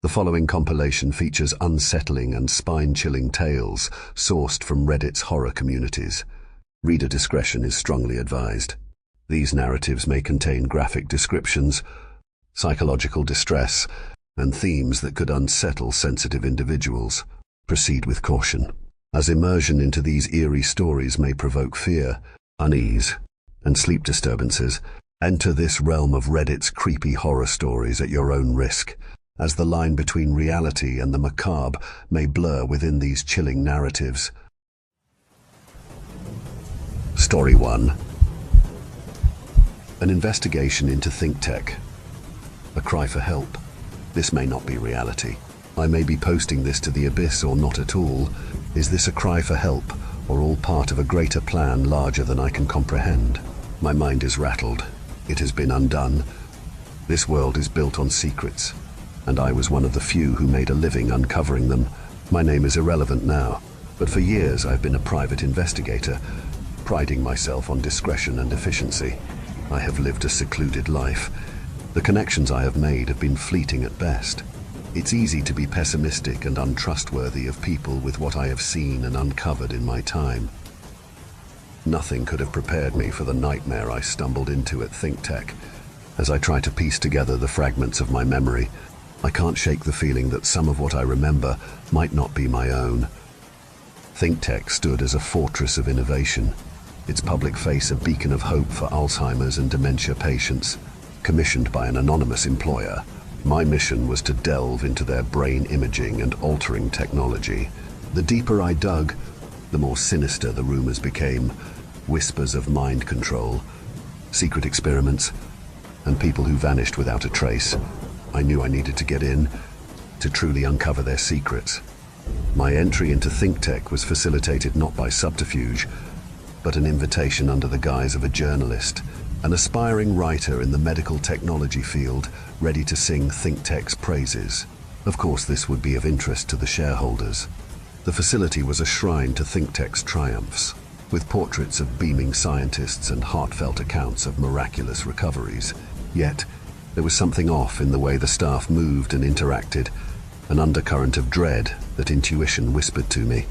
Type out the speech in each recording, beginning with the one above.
The following compilation features unsettling and spine-chilling tales sourced from Reddit's horror communities. Reader discretion is strongly advised. These narratives may contain graphic descriptions, psychological distress, and themes that could unsettle sensitive individuals. Proceed with caution, as immersion into these eerie stories may provoke fear, unease, and sleep disturbances. Enter this realm of Reddit's creepy horror stories at your own risk, as the line between reality and the macabre may blur within these chilling narratives. Story 1. An investigation into think tech. A cry for help. This may not be reality. I may be posting this to the abyss or not at all. Is this a cry for help, or all part of a greater plan larger than I can comprehend? My mind is rattled. It has been undone. This world is built on secrets, and I was one of the few who made a living uncovering them. My name is irrelevant now, but for years I've been a private investigator, priding myself on discretion and efficiency. I have lived a secluded life. The connections I have made have been fleeting at best. It's easy to be pessimistic and untrustworthy of people with what I have seen and uncovered in my time. Nothing could have prepared me for the nightmare I stumbled into at ThinkTech. As I try to piece together the fragments of my memory, I can't shake the feeling that some of what I remember might not be my own. ThinkTech stood as a fortress of innovation, its public face a beacon of hope for Alzheimer's and dementia patients. Commissioned by an anonymous employer, my mission was to delve into their brain imaging and altering technology. The deeper I dug, the more sinister the rumors became. Whispers of mind control, secret experiments, and people who vanished without a trace. I knew I needed to get in to truly uncover their secrets. My entry into ThinkTech was facilitated not by subterfuge, but an invitation under the guise of a journalist, an aspiring writer in the medical technology field, ready to sing ThinkTech's praises. Of course, this would be of interest to the shareholders. The facility was a shrine to ThinkTech's triumphs, with portraits of beaming scientists and heartfelt accounts of miraculous recoveries. Yet, there was something off in the way the staff moved and interacted, an undercurrent of dread that intuition whispered to me.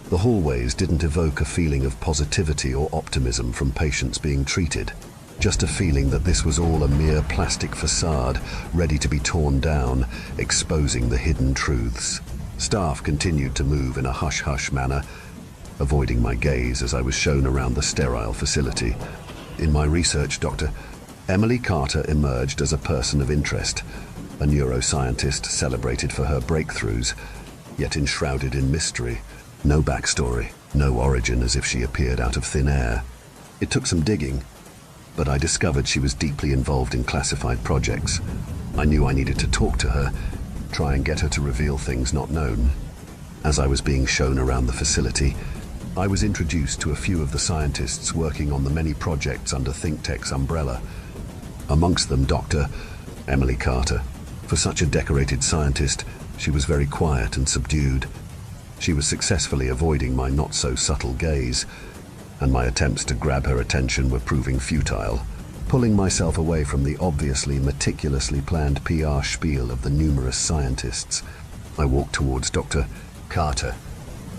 The hallways didn't evoke a feeling of positivity or optimism from patients being treated, just a feeling that this was all a mere plastic facade ready to be torn down, exposing the hidden truths. Staff continued to move in a hush-hush manner, avoiding my gaze as I was shown around the sterile facility. In my research, Dr. Emily Carter emerged as a person of interest, a neuroscientist celebrated for her breakthroughs, yet enshrouded in mystery. No backstory, no origin, as if she appeared out of thin air. It took some digging, but I discovered she was deeply involved in classified projects. I knew I needed to talk to her, try and get her to reveal things not known. As I was being shown around the facility, I was introduced to a few of the scientists working on the many projects under ThinkTech's umbrella. Amongst them, Dr. Emily Carter. For such a decorated scientist, she was very quiet and subdued. She was successfully avoiding my not-so-subtle gaze, and my attempts to grab her attention were proving futile. Pulling myself away from the obviously meticulously planned PR spiel of the numerous scientists, I walked towards Dr. Carter.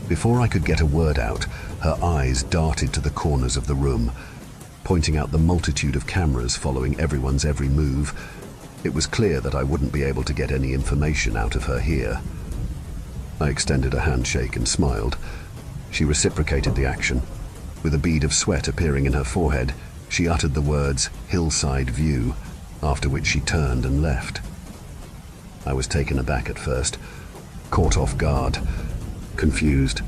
Before I could get a word out, her eyes darted to the corners of the room, pointing out the multitude of cameras following everyone's every move. It was clear that I wouldn't be able to get any information out of her here. I extended a handshake and smiled. She reciprocated the action. With a bead of sweat appearing in her forehead, she uttered the words, "Hillside View," after which she turned and left. I was taken aback at first, caught off guard, confused.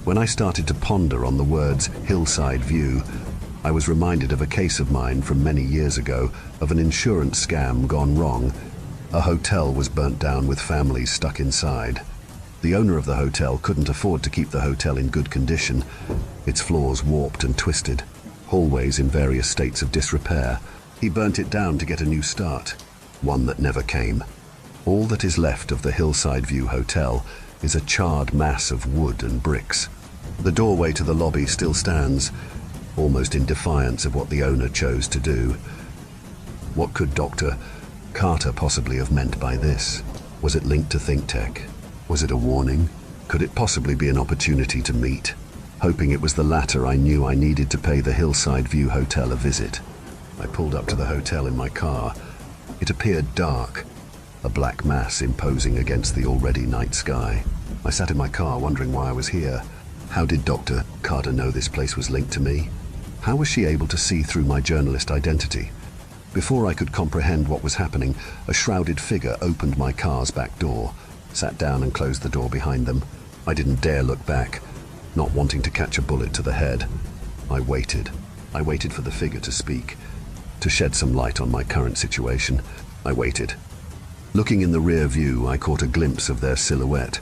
When I started to ponder on the words "Hillside View," I was reminded of a case of mine from many years ago, of an insurance scam gone wrong. A hotel was burnt down with families stuck inside. The owner of the hotel couldn't afford to keep the hotel in good condition, its floors warped and twisted, hallways in various states of disrepair. He burnt it down to get a new start, one that never came. All that is left of the Hillside View Hotel is a charred mass of wood and bricks. The doorway to the lobby still stands, almost in defiance of what the owner chose to do. What could Dr. Carter possibly have meant by this? Was it linked to ThinkTech? Was it a warning? Could it possibly be an opportunity to meet? Hoping it was the latter, I knew I needed to pay the Hillside View Hotel a visit. I pulled up to the hotel in my car. It appeared dark, a black mass imposing against the already night sky. I sat in my car wondering why I was here. How did Dr. Carter know this place was linked to me? How was she able to see through my journalist identity? Before I could comprehend what was happening, a shrouded figure opened my car's back door, sat down and closed the door behind them. I didn't dare look back, not wanting to catch a bullet to the head. I waited. I waited for the figure to speak, to shed some light on my current situation. I waited. Looking in the rear view, I caught a glimpse of their silhouette,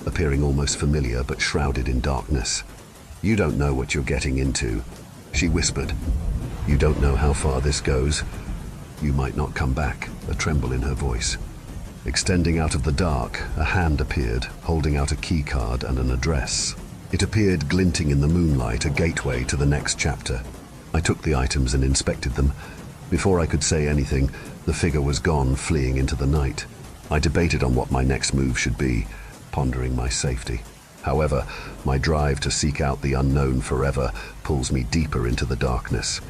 appearing almost familiar but shrouded in darkness. "You don't know what you're getting into," she whispered. "You don't know how far this goes. You might not come back," a tremble in her voice. Extending out of the dark, a hand appeared, holding out a key card and an address. It appeared glinting in the moonlight, a gateway to the next chapter. I took the items and inspected them. Before I could say anything, the figure was gone, fleeing into the night. I debated on what my next move should be, pondering my safety. However, my drive to seek out the unknown forever pulls me deeper into the darkness.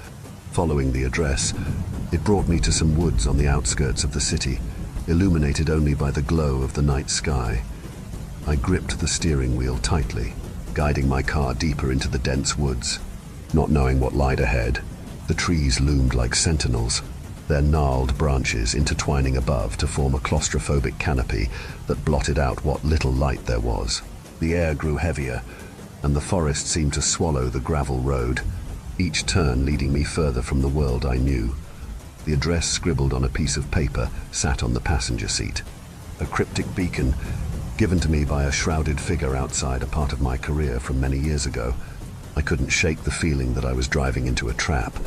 Following the address, it brought me to some woods on the outskirts of the city, illuminated only by the glow of the night sky. I gripped the steering wheel tightly, guiding my car deeper into the dense woods. Not knowing what lied ahead, the trees loomed like sentinels, their gnarled branches intertwining above to form a claustrophobic canopy that blotted out what little light there was. The air grew heavier, and the forest seemed to swallow the gravel road, each turn leading me further from the world I knew. The address scribbled on a piece of paper sat on the passenger seat. A cryptic beacon given to me by a shrouded figure outside a part of my career from many years ago. I couldn't shake the feeling that I was driving into a trap,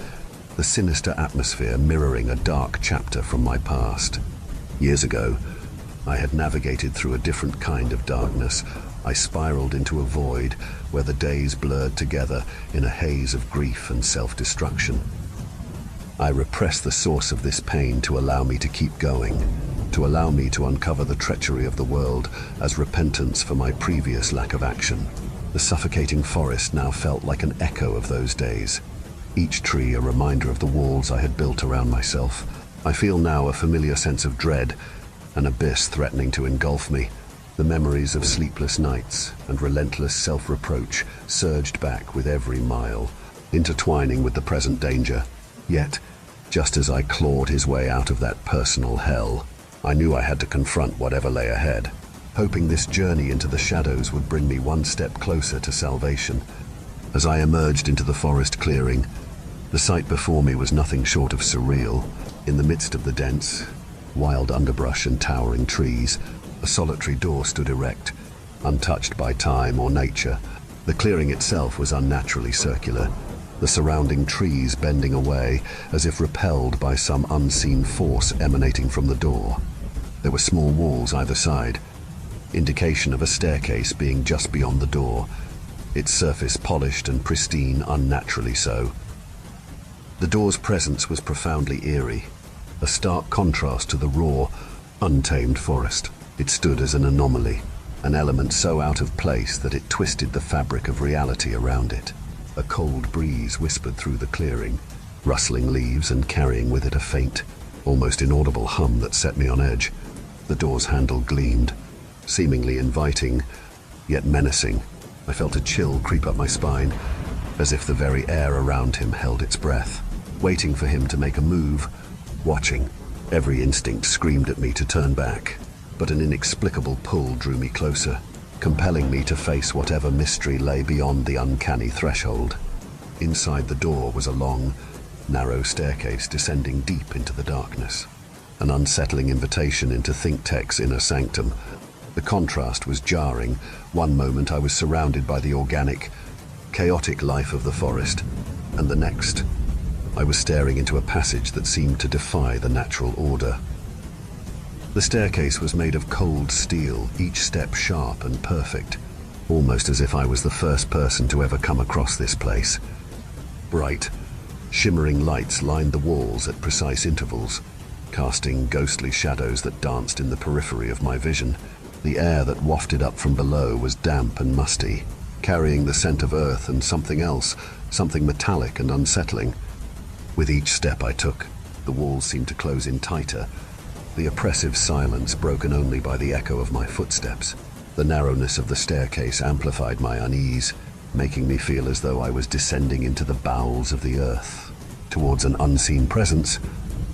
the sinister atmosphere mirroring a dark chapter from my past. Years ago, I had navigated through a different kind of darkness. I spiraled into a void where the days blurred together in a haze of grief and self-destruction. I repressed the source of this pain to allow me to keep going, to allow me to uncover the treachery of the world as repentance for my previous lack of action. The suffocating forest now felt like an echo of those days, each tree a reminder of the walls I had built around myself. I feel now a familiar sense of dread, an abyss threatening to engulf me. The memories of sleepless nights and relentless self-reproach surged back with every mile, intertwining with the present danger. Yet, just as I clawed his way out of that personal hell, I knew I had to confront whatever lay ahead, hoping this journey into the shadows would bring me one step closer to salvation. As I emerged into the forest clearing, the sight before me was nothing short of surreal. In the midst of the dense, wild underbrush and towering trees, a solitary door stood erect, untouched by time or nature. The clearing itself was unnaturally circular, the surrounding trees bending away as if repelled by some unseen force emanating from the door. There were small walls either side, indication of a staircase being just beyond the door, its surface polished and pristine, unnaturally so. The door's presence was profoundly eerie, a stark contrast to the raw, untamed forest. It stood as an anomaly, an element so out of place that it twisted the fabric of reality around it. A cold breeze whispered through the clearing, rustling leaves and carrying with it a faint, almost inaudible hum that set me on edge. The door's handle gleamed, seemingly inviting, yet menacing. I felt a chill creep up my spine, as if the very air around him held its breath, waiting for him to make a move, watching. Every instinct screamed at me to turn back, but an inexplicable pull drew me closer, compelling me to face whatever mystery lay beyond the uncanny threshold. Inside the door was a long, narrow staircase descending deep into the darkness, an unsettling invitation into ThinkTech's inner sanctum. The contrast was jarring. One moment I was surrounded by the organic, chaotic life of the forest, and the next, I was staring into a passage that seemed to defy the natural order. The staircase was made of cold steel, each step sharp and perfect, almost as if I was the first person to ever come across this place. Bright, shimmering lights lined the walls at precise intervals, casting ghostly shadows that danced in the periphery of my vision. The air that wafted up from below was damp and musty, carrying the scent of earth and something else, something metallic and unsettling. With each step I took, the walls seemed to close in tighter, the oppressive silence broken only by the echo of my footsteps. The narrowness of the staircase amplified my unease, making me feel as though I was descending into the bowels of the earth, towards an unseen presence,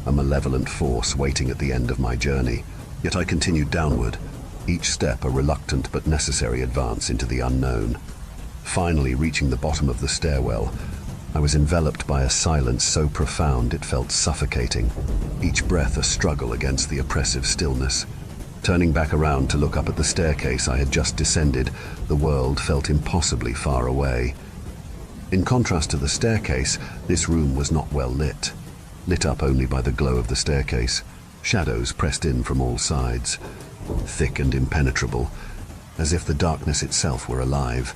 a malevolent force waiting at the end of my journey. Yet I continued downward, each step a reluctant but necessary advance into the unknown. Finally reaching the bottom of the stairwell, I was enveloped by a silence so profound it felt suffocating, each breath a struggle against the oppressive stillness. Turning back around to look up at the staircase I had just descended, the world felt impossibly far away. In contrast to the staircase, this room was not well lit, lit up only by the glow of the staircase. Shadows pressed in from all sides, thick and impenetrable, as if the darkness itself were alive,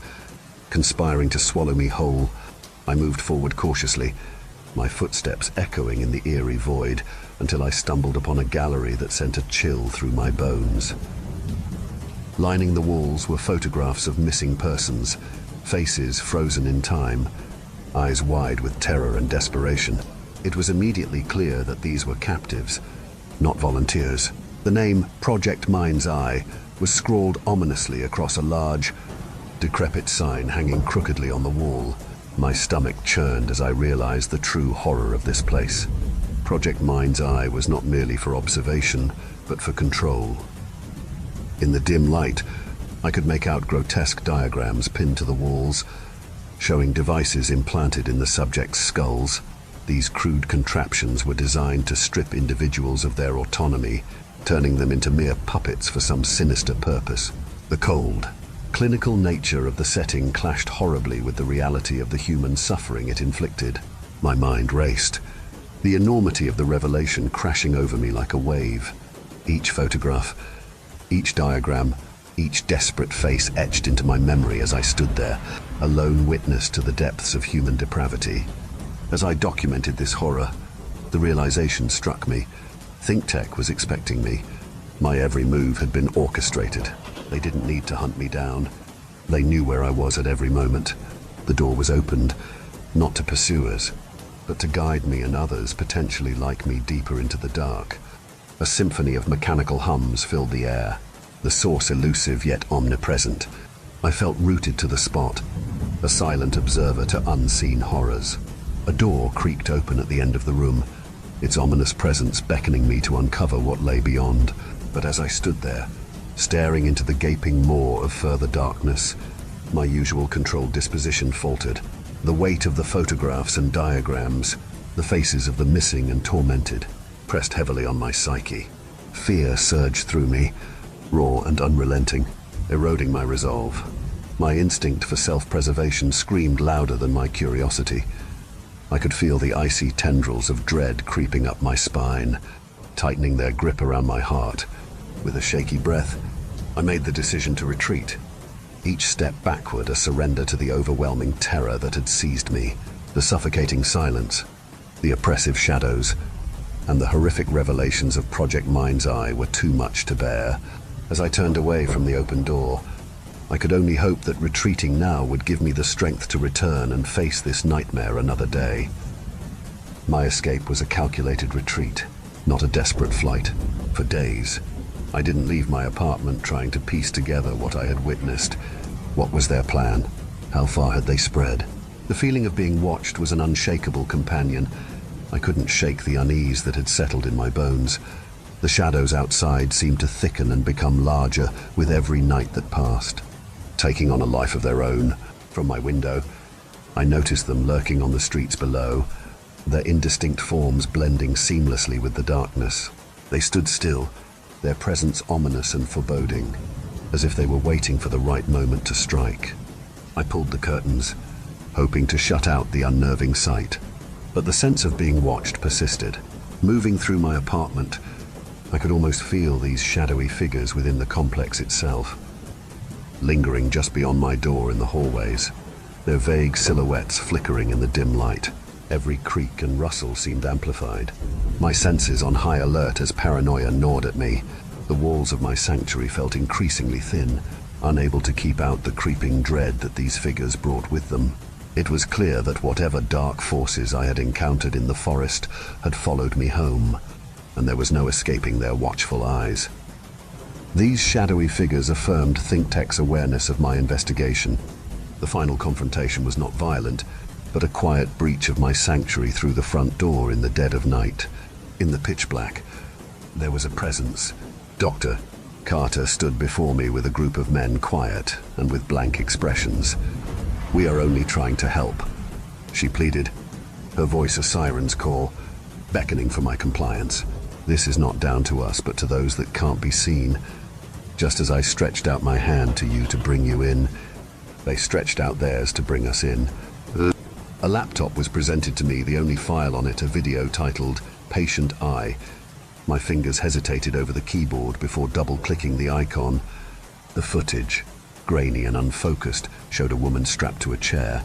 conspiring to swallow me whole. I moved forward cautiously, my footsteps echoing in the eerie void, until I stumbled upon a gallery that sent a chill through my bones. Lining the walls were photographs of missing persons, faces frozen in time, eyes wide with terror and desperation. It was immediately clear that these were captives, not volunteers. The name Project Mind's Eye was scrawled ominously across a large, decrepit sign hanging crookedly on the wall. My stomach churned as I realized the true horror of this place. Project Mind's Eye was not merely for observation, but for control. In the dim light, I could make out grotesque diagrams pinned to the walls, showing devices implanted in the subjects' skulls. These crude contraptions were designed to strip individuals of their autonomy, turning them into mere puppets for some sinister purpose. The cold, clinical nature of the setting clashed horribly with the reality of the human suffering it inflicted. My mind raced, the enormity of the revelation crashing over me like a wave. Each photograph, each diagram, each desperate face etched into my memory as I stood there, a lone witness to the depths of human depravity. As I documented this horror, the realization struck me. ThinkTech was expecting me. My every move had been orchestrated. They didn't need to hunt me down. They knew where I was at every moment. The door was opened, not to pursuers, but to guide me and others potentially like me deeper into the dark. A symphony of mechanical hums filled the air, the source elusive yet omnipresent. I felt rooted to the spot, a silent observer to unseen horrors. A door creaked open at the end of the room, its ominous presence beckoning me to uncover what lay beyond. But as I stood there, staring into the gaping maw of further darkness, my usual controlled disposition faltered. The weight of the photographs and diagrams, the faces of the missing and tormented, pressed heavily on my psyche. Fear surged through me, raw and unrelenting, eroding my resolve. My instinct for self-preservation screamed louder than my curiosity. I could feel the icy tendrils of dread creeping up my spine, tightening their grip around my heart. With a shaky breath, I made the decision to retreat. Each step backward a surrender to the overwhelming terror that had seized me, the suffocating silence, the oppressive shadows, and the horrific revelations of Project Mind's Eye were too much to bear. As I turned away from the open door, I could only hope that retreating now would give me the strength to return and face this nightmare another day. My escape was a calculated retreat, not a desperate flight. For days, I didn't leave my apartment trying to piece together what I had witnessed. What was their plan? How far had they spread? The feeling of being watched was an unshakable companion. I couldn't shake the unease that had settled in my bones. The shadows outside seemed to thicken and become larger with every night that passed, taking on a life of their own. From my window, I noticed them lurking on the streets below, their indistinct forms blending seamlessly with the darkness. They stood still, their presence ominous and foreboding, as if they were waiting for the right moment to strike. I pulled the curtains, hoping to shut out the unnerving sight, but the sense of being watched persisted. Moving through my apartment, I could almost feel these shadowy figures within the complex itself, lingering just beyond my door in the hallways, their vague silhouettes flickering in the dim light. Every creak and rustle seemed amplified. My senses on high alert as paranoia gnawed at me. The walls of my sanctuary felt increasingly thin, unable to keep out the creeping dread that these figures brought with them. It was clear that whatever dark forces I had encountered in the forest had followed me home, and there was no escaping their watchful eyes. These shadowy figures affirmed ThinkTech's awareness of my investigation. The final confrontation was not violent, but a quiet breach of my sanctuary through the front door in the dead of night. In the pitch black, there was a presence. Dr. Carter stood before me with a group of men, quiet and with blank expressions. "We are only trying to help," she pleaded, her voice a siren's call, beckoning for my compliance. "This is not down to us, but to those that can't be seen. Just as I stretched out my hand to you to bring you in, they stretched out theirs to bring us in." A laptop was presented to me, the only file on it a video titled Patient Eye. My fingers hesitated over the keyboard before double-clicking the icon. The footage, grainy and unfocused, showed a woman strapped to a chair,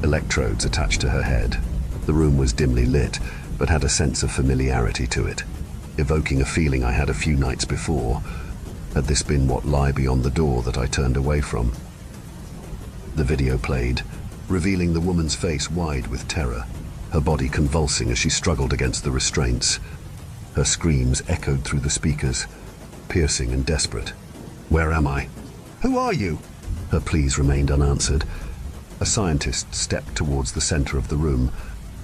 electrodes attached to her head. The room was dimly lit, but had a sense of familiarity to it, evoking a feeling I had a few nights before. Had this been what lay beyond the door that I turned away from? The video played, revealing the woman's face wide with terror, her body convulsing as she struggled against the restraints. Her screams echoed through the speakers, piercing and desperate. "Where am I? Who are you?" Her pleas remained unanswered. A scientist stepped towards the center of the room.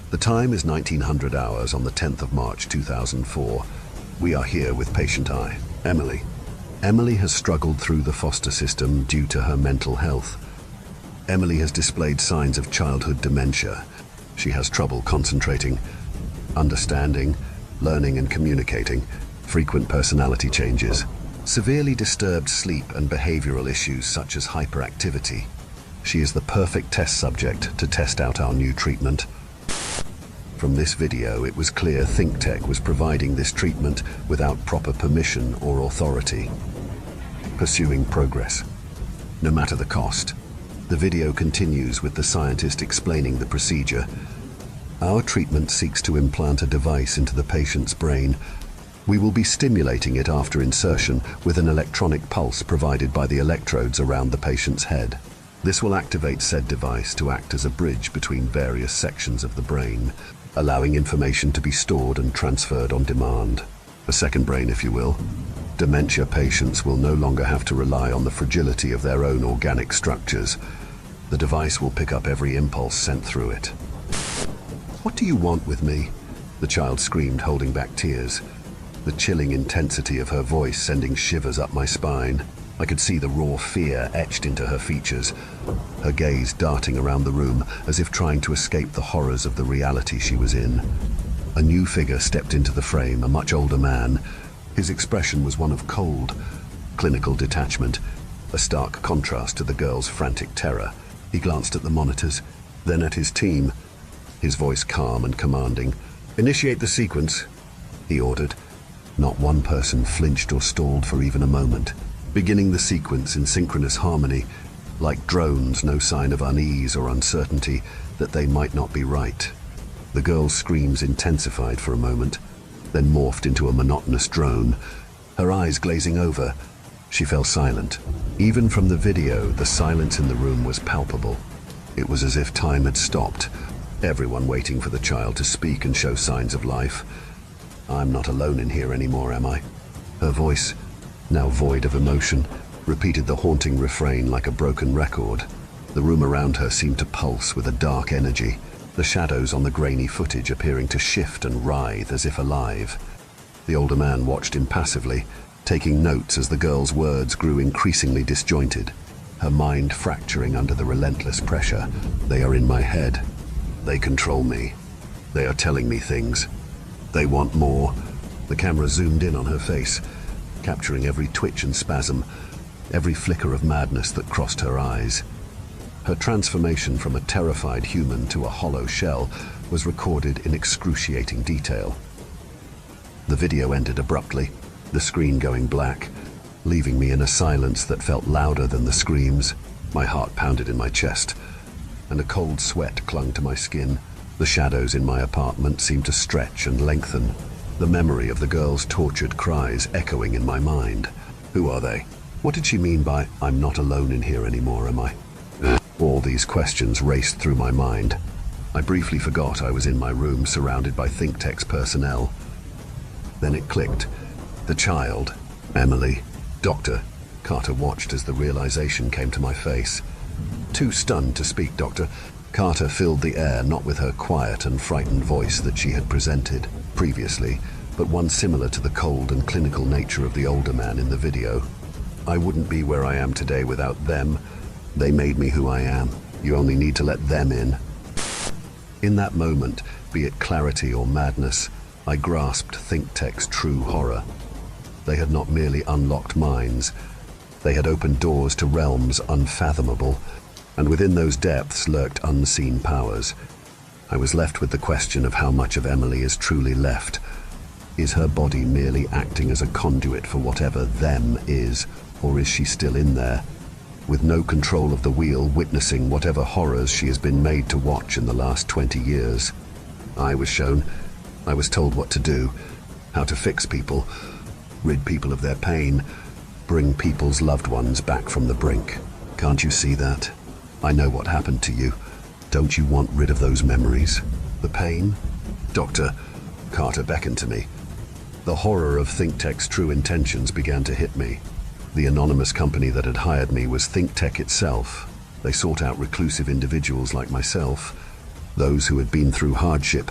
"The time is 1900 hours on the 10th of March 2004. We are here with Patient I, Emily. Emily has struggled through the foster system due to her mental health. Emily has displayed signs of childhood dementia. She has trouble concentrating, understanding, learning and communicating, frequent personality changes, severely disturbed sleep and behavioral issues such as hyperactivity. She is the perfect test subject to test out our new treatment." From this video, it was clear ThinkTech was providing this treatment without proper permission or authority. Pursuing progress, no matter the cost. The video continues with the scientist explaining the procedure. "Our treatment seeks to implant a device into the patient's brain. We will be stimulating it after insertion with an electronic pulse provided by the electrodes around the patient's head. This will activate said device to act as a bridge between various sections of the brain, allowing information to be stored and transferred on demand. A second brain, if you will. Dementia patients will no longer have to rely on the fragility of their own organic structures. The device will pick up every impulse sent through it." "What do you want with me?" the child screamed, holding back tears, the chilling intensity of her voice sending shivers up my spine. I could see the raw fear etched into her features, her gaze darting around the room as if trying to escape the horrors of the reality she was in. A new figure stepped into the frame, a much older man. His expression was one of cold, clinical detachment, a stark contrast to the girl's frantic terror. He glanced at the monitors, then at his team, his voice calm and commanding. "Initiate the sequence," he ordered. Not one person flinched or stalled for even a moment, beginning the sequence in synchronous harmony, like drones, no sign of unease or uncertainty that they might not be right. The girl's screams intensified for a moment, then morphed into a monotonous drone, her eyes glazing over. She fell silent. Even from the video, the silence in the room was palpable. It was as if time had stopped, everyone waiting for the child to speak and show signs of life. "I'm not alone in here anymore, am I?" Her voice, now void of emotion, repeated the haunting refrain like a broken record. The room around her seemed to pulse with a dark energy, the shadows on the grainy footage appearing to shift and writhe as if alive. The older man watched impassively, taking notes as the girl's words grew increasingly disjointed, her mind fracturing under the relentless pressure. "They are in my head. They control me. They are telling me things. They want more." The camera zoomed in on her face, capturing every twitch and spasm, every flicker of madness that crossed her eyes. Her transformation from a terrified human to a hollow shell was recorded in excruciating detail. The video ended abruptly, the screen going black, leaving me in a silence that felt louder than the screams. My heart pounded in my chest, and a cold sweat clung to my skin. The shadows in my apartment seemed to stretch and lengthen, the memory of the girl's tortured cries echoing in my mind. Who are they? What did she mean by, "I'm not alone in here anymore, am I?" All these questions raced through my mind. I briefly forgot I was in my room surrounded by ThinkTech's personnel. Then it clicked. The child, Emily, Doctor. Carter watched as the realization came to my face. Too stunned to speak, Doctor, Carter filled the air not with her quiet and frightened voice that she had presented previously, but one similar to the cold and clinical nature of the older man in the video. "I wouldn't be where I am today without them. They made me who I am. You only need to let them in." In that moment, be it clarity or madness, I grasped ThinkTech's true horror. They had not merely unlocked minds, they had opened doors to realms unfathomable, and within those depths lurked unseen powers. I was left with the question of how much of Emily is truly left. Is her body merely acting as a conduit for whatever them is, or is she still in there, with no control of the wheel, witnessing whatever horrors she has been made to watch in the last 20 years? I was told what to do, how to fix people, rid people of their pain, bring people's loved ones back from the brink. Can't you see that? I know what happened to you. Don't you want rid of those memories? The pain? Doctor, Carter beckoned to me. The horror of ThinkTech's true intentions began to hit me. The anonymous company that had hired me was ThinkTech itself. They sought out reclusive individuals like myself, those who had been through hardship,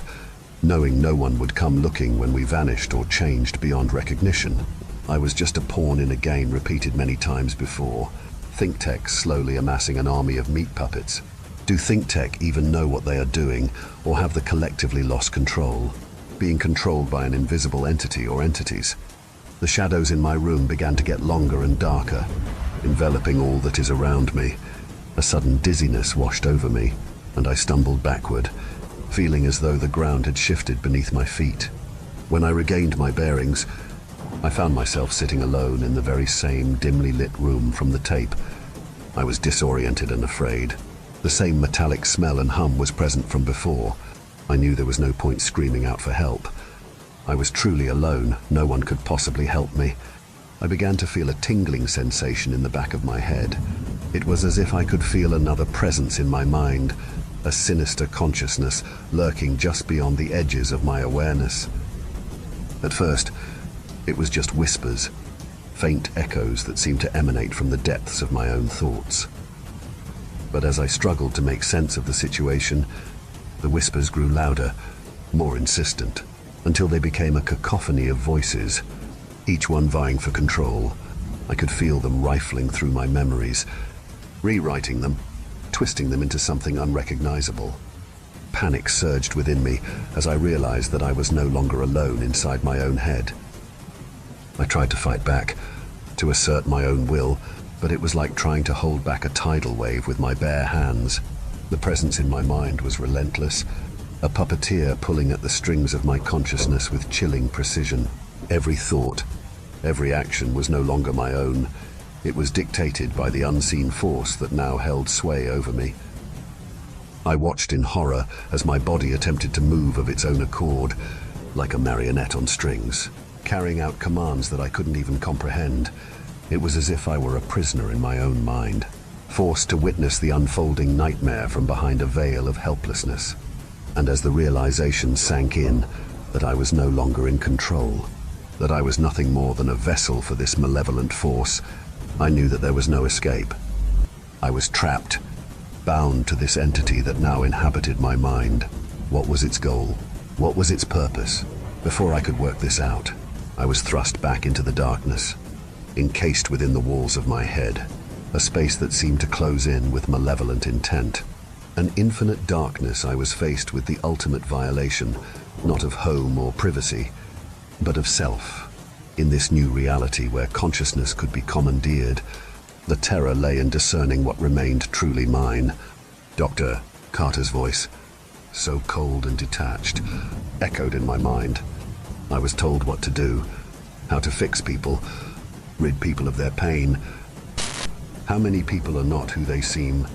knowing no one would come looking when we vanished or changed beyond recognition. I was just a pawn in a game repeated many times before. ThinkTech slowly amassing an army of meat puppets. Do ThinkTech even know what they are doing, or have they collectively lost control? Being controlled by an invisible entity or entities? The shadows in my room began to get longer and darker, enveloping all that is around me. A sudden dizziness washed over me, and I stumbled backward, feeling as though the ground had shifted beneath my feet. When I regained my bearings, I found myself sitting alone in the very same dimly lit room from the tape. I was disoriented and afraid. The same metallic smell and hum was present from before. I knew there was no point screaming out for help. I was truly alone. No one could possibly help me. I began to feel a tingling sensation in the back of my head. It was as if I could feel another presence in my mind, a sinister consciousness lurking just beyond the edges of my awareness. At first, it was just whispers, faint echoes that seemed to emanate from the depths of my own thoughts. But as I struggled to make sense of the situation, the whispers grew louder, more insistent, until they became a cacophony of voices, each one vying for control. I could feel them rifling through my memories, rewriting them, twisting them into something unrecognizable. Panic surged within me as I realized that I was no longer alone inside my own head. I tried to fight back, to assert my own will, but it was like trying to hold back a tidal wave with my bare hands. The presence in my mind was relentless, a puppeteer pulling at the strings of my consciousness with chilling precision. Every thought, every action was no longer my own. It was dictated by the unseen force that now held sway over me. I watched in horror as my body attempted to move of its own accord, like a marionette on strings, carrying out commands that I couldn't even comprehend. It was as if I were a prisoner in my own mind, forced to witness the unfolding nightmare from behind a veil of helplessness. And as the realization sank in that I was no longer in control, that I was nothing more than a vessel for this malevolent force, I knew that there was no escape. I was trapped, bound to this entity that now inhabited my mind. What was its goal? What was its purpose? Before I could work this out, I was thrust back into the darkness, encased within the walls of my head, a space that seemed to close in with malevolent intent. An infinite darkness. I was faced with the ultimate violation, not of home or privacy, but of self. In this new reality where consciousness could be commandeered, the terror lay in discerning what remained truly mine. Dr. Carter's voice, so cold and detached, echoed in my mind. I was told what to do, how to fix people, rid people of their pain. How many people are not who they seem?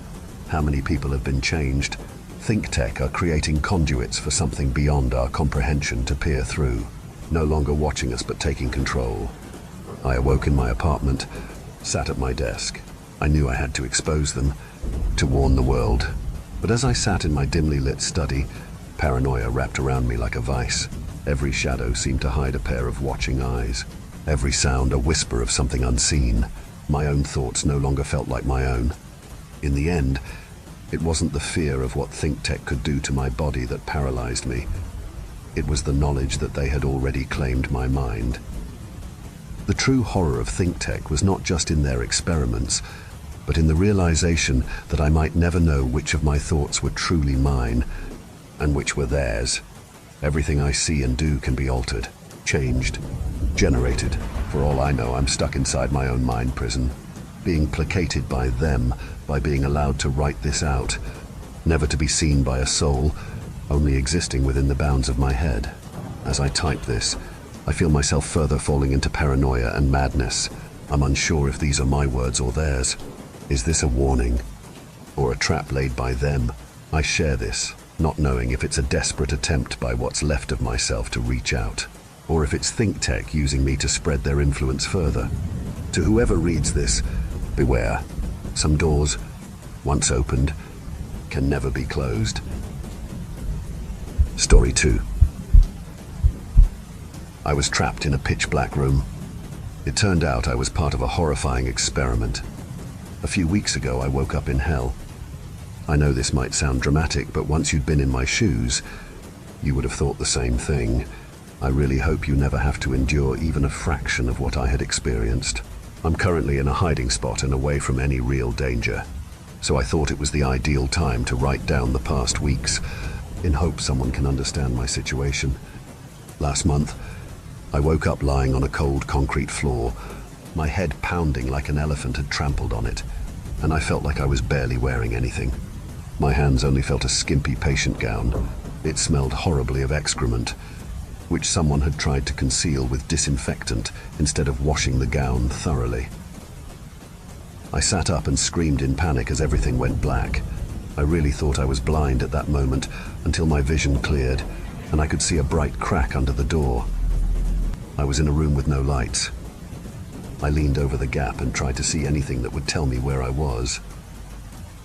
How many people have been changed? Think tech are creating conduits for something beyond our comprehension to peer through, no longer watching us but taking control. I awoke in my apartment, sat at my desk. I knew I had to expose them, to warn the world. But as I sat in my dimly lit study, paranoia wrapped around me like a vice. Every shadow seemed to hide a pair of watching eyes. Every sound a whisper of something unseen. My own thoughts no longer felt like my own. In the end, it wasn't the fear of what think tech could do to my body that paralyzed me. It was the knowledge that they had already claimed my mind. The true horror of think tech was not just in their experiments, but in the realization that I might never know which of my thoughts were truly mine and which were theirs. Everything I see and do can be altered, changed, generated. For all I know, I'm stuck inside my own mind prison, being placated by them, by being allowed to write this out, never to be seen by a soul, only existing within the bounds of my head. As I type this, I feel myself further falling into paranoia and madness. I'm unsure if these are my words or theirs. Is this a warning? Or a trap laid by them? I share this, not knowing if it's a desperate attempt by what's left of myself to reach out, or if it's think tech using me to spread their influence further. To whoever reads this, beware. Some doors, once opened, can never be closed. Story 2. I was trapped in a pitch-black room. It turned out I was part of a horrifying experiment. A few weeks ago, I woke up in hell. I know this might sound dramatic, but once you'd been in my shoes, you would have thought the same thing. I really hope you never have to endure even a fraction of what I had experienced. I'm currently in a hiding spot and away from any real danger, so I thought it was the ideal time to write down the past weeks, in hope someone can understand my situation. Last month, I woke up lying on a cold concrete floor, my head pounding like an elephant had trampled on it, and I felt like I was barely wearing anything. My hands only felt a skimpy patient gown. It smelled horribly of excrement, which someone had tried to conceal with disinfectant instead of washing the gown thoroughly. I sat up and screamed in panic as everything went black. I really thought I was blind at that moment until my vision cleared and I could see a bright crack under the door. I was in a room with no lights. I leaned over the gap and tried to see anything that would tell me where I was.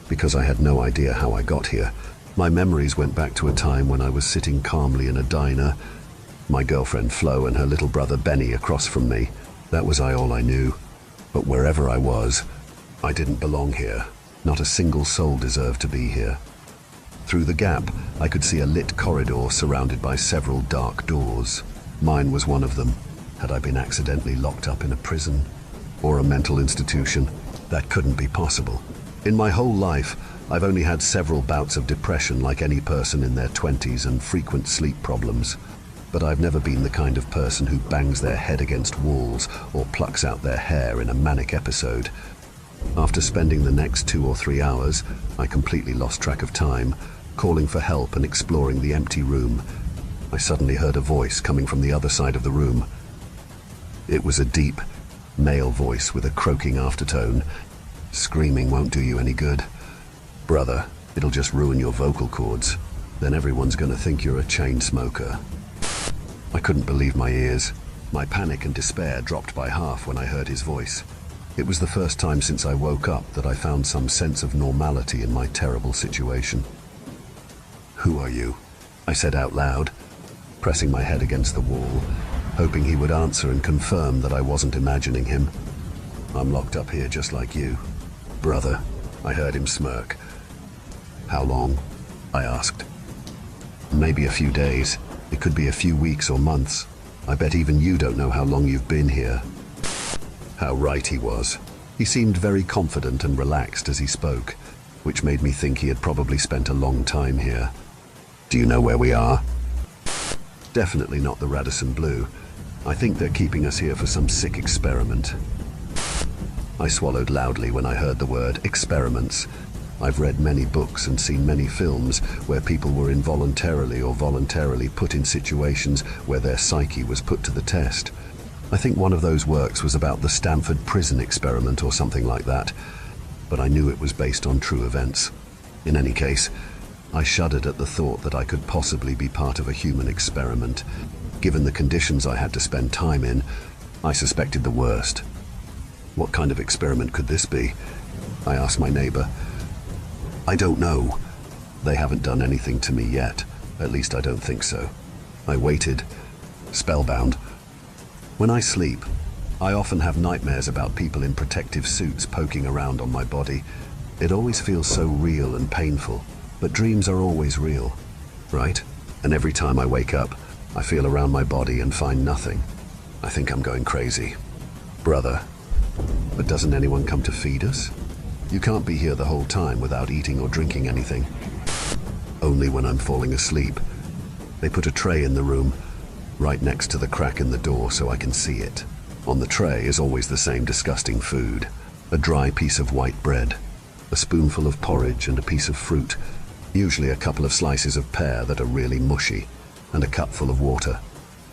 Because I had no idea how I got here, my memories went back to a time when I was sitting calmly in a diner, my girlfriend Flo and her little brother Benny across from me. That was all I knew. But wherever I was, I didn't belong here. Not a single soul deserved to be here. Through the gap, I could see a lit corridor surrounded by several dark doors. Mine was one of them. Had I been accidentally locked up in a prison or a mental institution? That couldn't be possible. In my whole life, I've only had several bouts of depression like any person in their 20s and frequent sleep problems. But I've never been the kind of person who bangs their head against walls or plucks out their hair in a manic episode. After spending the next 2 or 3 hours, I completely lost track of time, calling for help and exploring the empty room. I suddenly heard a voice coming from the other side of the room. It was a deep, male voice with a croaking aftertone. Screaming won't do you any good. Brother, it'll just ruin your vocal cords. Then everyone's gonna think you're a chain smoker. I couldn't believe my ears. My panic and despair dropped by half when I heard his voice. It was the first time since I woke up that I found some sense of normality in my terrible situation. "Who are you?" I said out loud, pressing my head against the wall, hoping he would answer and confirm that I wasn't imagining him. "I'm locked up here just like you." "Brother," I heard him smirk. "How long?" I asked. "Maybe a few days. It could be a few weeks or months. I bet even you don't know how long you've been here." How right he was. He seemed very confident and relaxed as he spoke, which made me think he had probably spent a long time here. "Do you know where we are?" "Definitely not the Radisson Blu. I think they're keeping us here for some sick experiment." I swallowed loudly when I heard the word experiments. I've read many books and seen many films where people were involuntarily or voluntarily put in situations where their psyche was put to the test. I think one of those works was about the Stanford prison experiment or something like that, but I knew it was based on true events. In any case, I shuddered at the thought that I could possibly be part of a human experiment. Given the conditions I had to spend time in, I suspected the worst. What kind of experiment could this be? I asked my neighbor. I don't know. They haven't done anything to me yet. At least I don't think so. I waited, spellbound. When I sleep, I often have nightmares about people in protective suits poking around on my body. It always feels so real and painful, but dreams are always real, right? And every time I wake up, I feel around my body and find nothing. I think I'm going crazy. Brother, but doesn't anyone come to feed us? You can't be here the whole time without eating or drinking anything. Only when I'm falling asleep. They put a tray in the room, right next to the crack in the door so I can see it. On the tray is always the same disgusting food. A dry piece of white bread, a spoonful of porridge and a piece of fruit, usually a couple of slices of pear that are really mushy, and a cup full of water.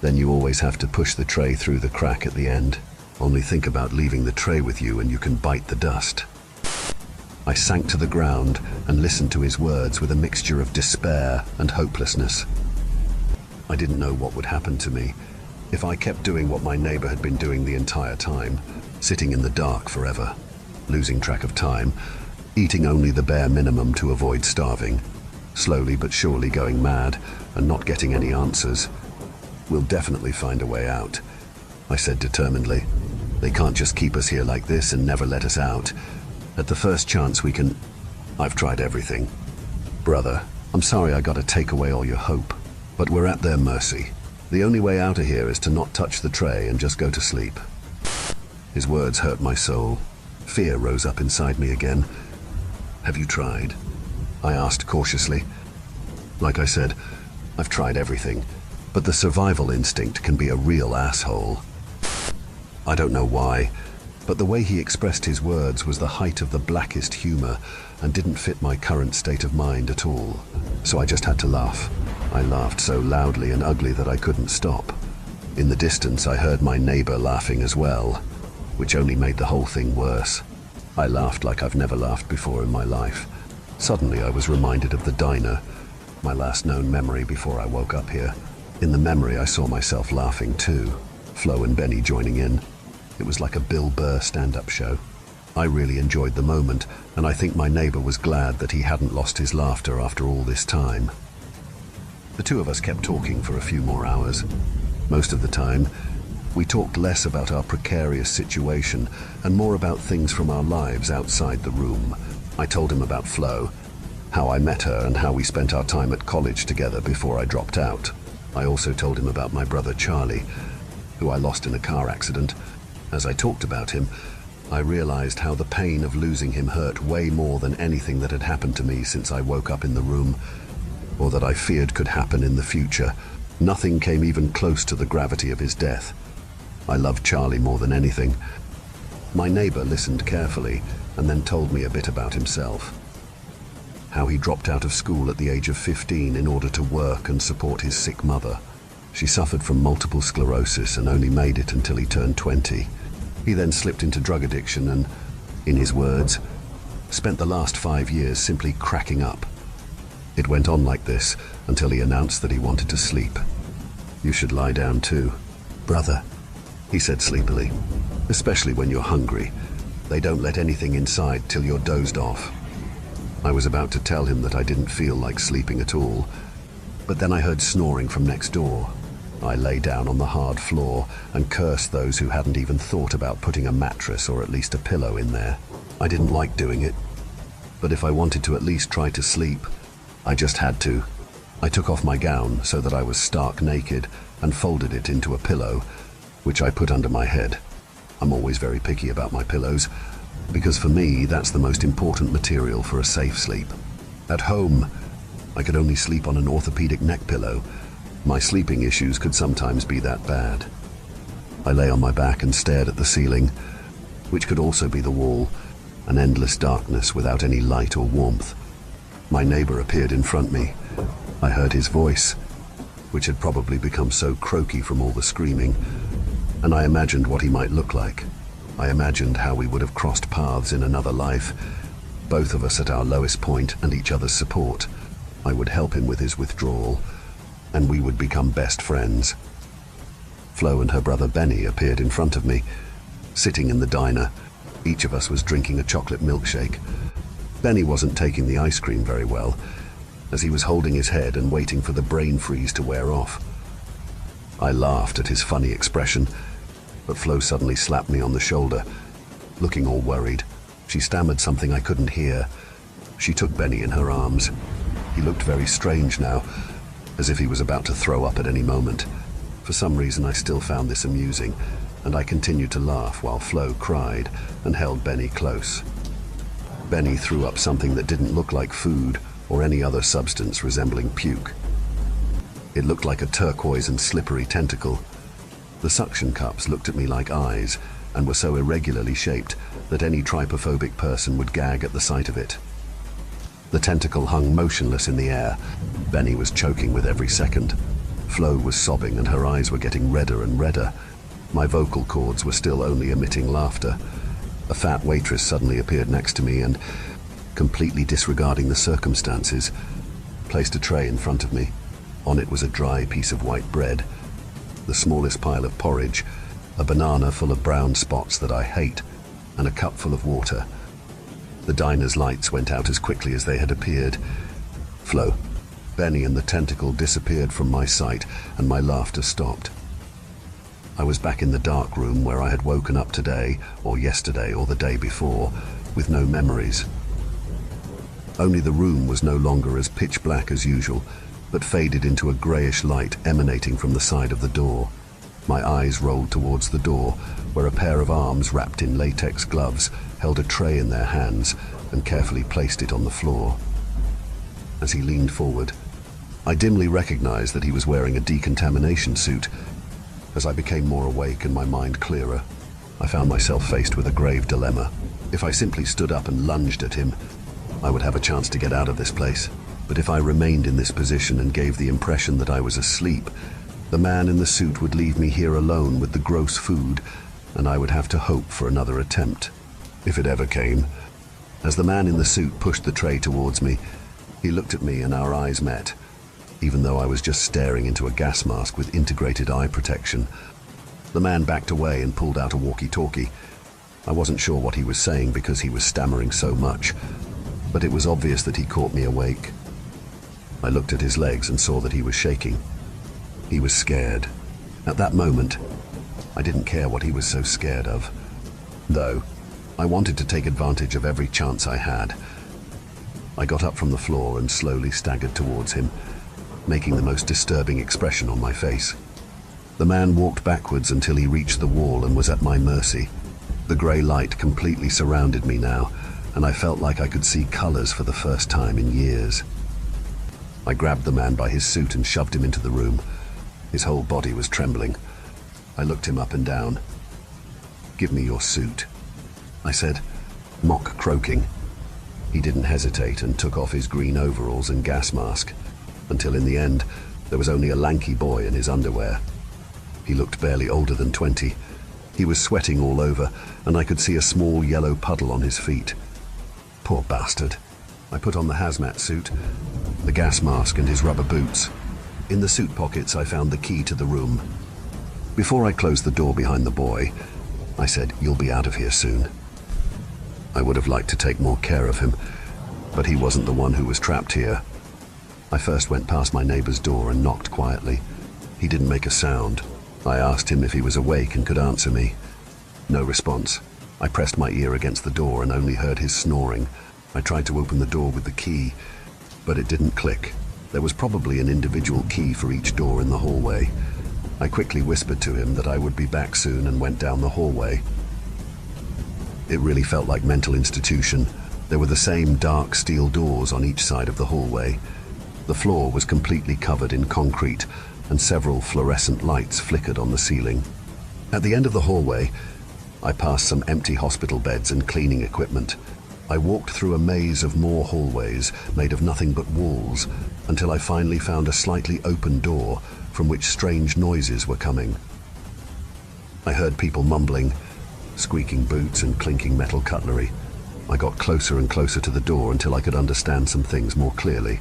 Then you always have to push the tray through the crack at the end. Only think about leaving the tray with you and you can bite the dust. I sank to the ground and listened to his words with a mixture of despair and hopelessness. I didn't know what would happen to me if I kept doing what my neighbor had been doing the entire time, sitting in the dark forever, losing track of time, eating only the bare minimum to avoid starving, slowly but surely going mad and not getting any answers. We'll definitely find a way out, I said determinedly. They can't just keep us here like this and never let us out. At the first chance we can... I've tried everything. Brother, I'm sorry I gotta take away all your hope, but we're at their mercy. The only way out of here is to not touch the tray and just go to sleep. His words hurt my soul. Fear rose up inside me again. Have you tried? I asked cautiously. Like I said, I've tried everything, but the survival instinct can be a real asshole. I don't know why, but the way he expressed his words was the height of the blackest humor and didn't fit my current state of mind at all. So I just had to laugh. I laughed so loudly and ugly that I couldn't stop. In the distance, I heard my neighbor laughing as well, which only made the whole thing worse. I laughed like I've never laughed before in my life. Suddenly, I was reminded of the diner, my last known memory before I woke up here. In the memory, I saw myself laughing too, Flo and Benny joining in. It was like a Bill Burr stand-up show. I really enjoyed the moment, and I think my neighbor was glad that he hadn't lost his laughter after all this time. The two of us kept talking for a few more hours. Most of the time, we talked less about our precarious situation and more about things from our lives outside the room. I told him about Flo, how I met her and how we spent our time at college together before I dropped out. I also told him about my brother Charlie, who I lost in a car accident. As I talked about him, I realized how the pain of losing him hurt way more than anything that had happened to me since I woke up in the room, or that I feared could happen in the future. Nothing came even close to the gravity of his death. I loved Charlie more than anything. My neighbor listened carefully and then told me a bit about himself. How he dropped out of school at the age of 15 in order to work and support his sick mother. She suffered from multiple sclerosis and only made it until he turned 20. He then slipped into drug addiction and, in his words, spent the last 5 years simply cracking up. It went on like this until he announced that he wanted to sleep. You should lie down too, brother, he said sleepily. Especially when you're hungry. They don't let anything inside till you're dozed off. I was about to tell him that I didn't feel like sleeping at all, but then I heard snoring from next door. I lay down on the hard floor and cursed those who hadn't even thought about putting a mattress or at least a pillow in there. I didn't like doing it, but if I wanted to at least try to sleep, I just had to. I took off my gown so that I was stark naked and folded it into a pillow, which I put under my head. I'm always very picky about my pillows, because for me, that's the most important material for a safe sleep. At home, I could only sleep on an orthopedic neck pillow. My sleeping issues could sometimes be that bad. I lay on my back and stared at the ceiling, which could also be the wall, an endless darkness without any light or warmth. My neighbor appeared in front of me. I heard his voice, which had probably become so croaky from all the screaming, and I imagined what he might look like. I imagined how we would have crossed paths in another life, both of us at our lowest point and each other's support. I would help him with his withdrawal, and we would become best friends. Flo and her brother Benny appeared in front of me, sitting in the diner. Each of us was drinking a chocolate milkshake. Benny wasn't taking the ice cream very well, as he was holding his head and waiting for the brain freeze to wear off. I laughed at his funny expression, but Flo suddenly slapped me on the shoulder, looking all worried. She stammered something I couldn't hear. She took Benny in her arms. He looked very strange now, as if he was about to throw up at any moment. For some reason, I still found this amusing, and I continued to laugh while Flo cried and held Benny close. Benny threw up something that didn't look like food or any other substance resembling puke. It looked like a turquoise and slippery tentacle. The suction cups looked at me like eyes and were so irregularly shaped that any trypophobic person would gag at the sight of it. The tentacle hung motionless in the air. Benny was choking with every second. Flo was sobbing and her eyes were getting redder and redder. My vocal cords were still only emitting laughter. A fat waitress suddenly appeared next to me and, completely disregarding the circumstances, placed a tray in front of me. On it was a dry piece of white bread, the smallest pile of porridge, a banana full of brown spots that I hate, and a cup full of water. The diner's lights went out as quickly as they had appeared. Flo, Benny and the tentacle disappeared from my sight, and my laughter stopped. I was back in the dark room where I had woken up today, or yesterday, or the day before, with no memories. Only the room was no longer as pitch black as usual, but faded into a greyish light emanating from the side of the door. My eyes rolled towards the door, where a pair of arms wrapped in latex gloves held a tray in their hands and carefully placed it on the floor. As he leaned forward, I dimly recognized that he was wearing a decontamination suit. As I became more awake and my mind clearer, I found myself faced with a grave dilemma. If I simply stood up and lunged at him, I would have a chance to get out of this place. But if I remained in this position and gave the impression that I was asleep, the man in the suit would leave me here alone with the gross food, and I would have to hope for another attempt, if it ever came. As the man in the suit pushed the tray towards me, he looked at me and our eyes met, even though I was just staring into a gas mask with integrated eye protection. The man backed away and pulled out a walkie-talkie. I wasn't sure what he was saying because he was stammering so much, but it was obvious that he caught me awake. I looked at his legs and saw that he was shaking. He was scared. At that moment, I didn't care what he was so scared of, though I wanted to take advantage of every chance I had. I got up from the floor and slowly staggered towards him, making the most disturbing expression on my face. The man walked backwards until he reached the wall and was at my mercy. The grey light completely surrounded me now, and I felt like I could see colours for the first time in years. I grabbed the man by his suit and shoved him into the room. His whole body was trembling. I looked him up and down. "Give me your suit," I said, mock croaking. He didn't hesitate and took off his green overalls and gas mask, until in the end, there was only a lanky boy in his underwear. He looked barely older than 20. He was sweating all over, and I could see a small yellow puddle on his feet. Poor bastard. I put on the hazmat suit, the gas mask and his rubber boots. In the suit pockets, I found the key to the room. Before I closed the door behind the boy, I said, "You'll be out of here soon." I would have liked to take more care of him, but he wasn't the one who was trapped here. I first went past my neighbor's door and knocked quietly. He didn't make a sound. I asked him if he was awake and could answer me. No response. I pressed my ear against the door and only heard his snoring. I tried to open the door with the key, but it didn't click. There was probably an individual key for each door in the hallway. I quickly whispered to him that I would be back soon and went down the hallway. It really felt like mental institution. There were the same dark steel doors on each side of the hallway. The floor was completely covered in concrete, and several fluorescent lights flickered on the ceiling. At the end of the hallway, I passed some empty hospital beds and cleaning equipment. I walked through a maze of more hallways made of nothing but walls until I finally found a slightly open door from which strange noises were coming. I heard people mumbling, squeaking boots and clinking metal cutlery. I got closer and closer to the door until I could understand some things more clearly.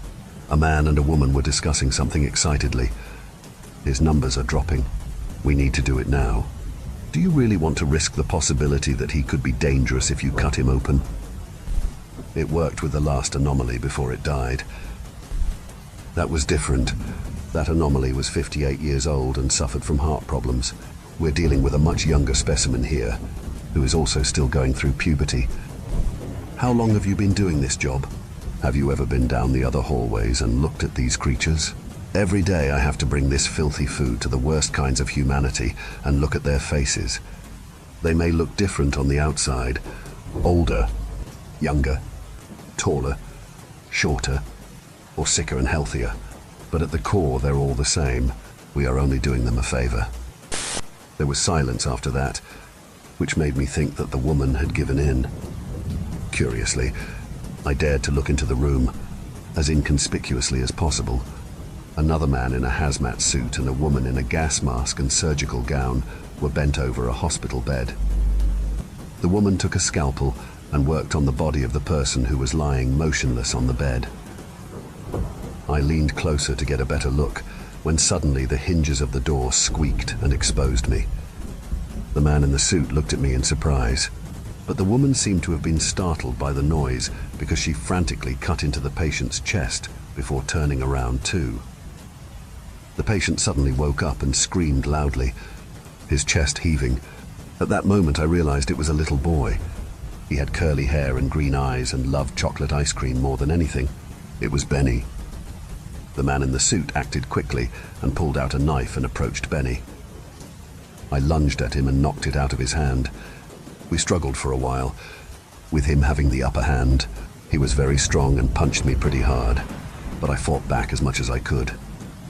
A man and a woman were discussing something excitedly. His numbers are dropping. We need to do it now. Do you really want to risk the possibility that he could be dangerous if you cut him open? It worked with the last anomaly before it died. That was different. That anomaly was 58 years old and suffered from heart problems. We're dealing with a much younger specimen here, who is also still going through puberty. How long have you been doing this job? Have you ever been down the other hallways and looked at these creatures? Every day I have to bring this filthy food to the worst kinds of humanity and look at their faces. They may look different on the outside. Older, younger, taller, shorter, or sicker and healthier. But at the core, they're all the same. We are only doing them a favor. There was silence after that, which made me think that the woman had given in. Curiously, I dared to look into the room, as inconspicuously as possible. Another man in a hazmat suit and a woman in a gas mask and surgical gown were bent over a hospital bed. The woman took a scalpel and worked on the body of the person who was lying motionless on the bed. I leaned closer to get a better look, when suddenly the hinges of the door squeaked and exposed me. The man in the suit looked at me in surprise, but the woman seemed to have been startled by the noise because she frantically cut into the patient's chest before turning around too. The patient suddenly woke up and screamed loudly, his chest heaving. At that moment I realized it was a little boy. He had curly hair and green eyes and loved chocolate ice cream more than anything. It was Benny. The man in the suit acted quickly and pulled out a knife and approached Benny. I lunged at him and knocked it out of his hand. We struggled for a while, with him having the upper hand. He was very strong and punched me pretty hard, but I fought back as much as I could.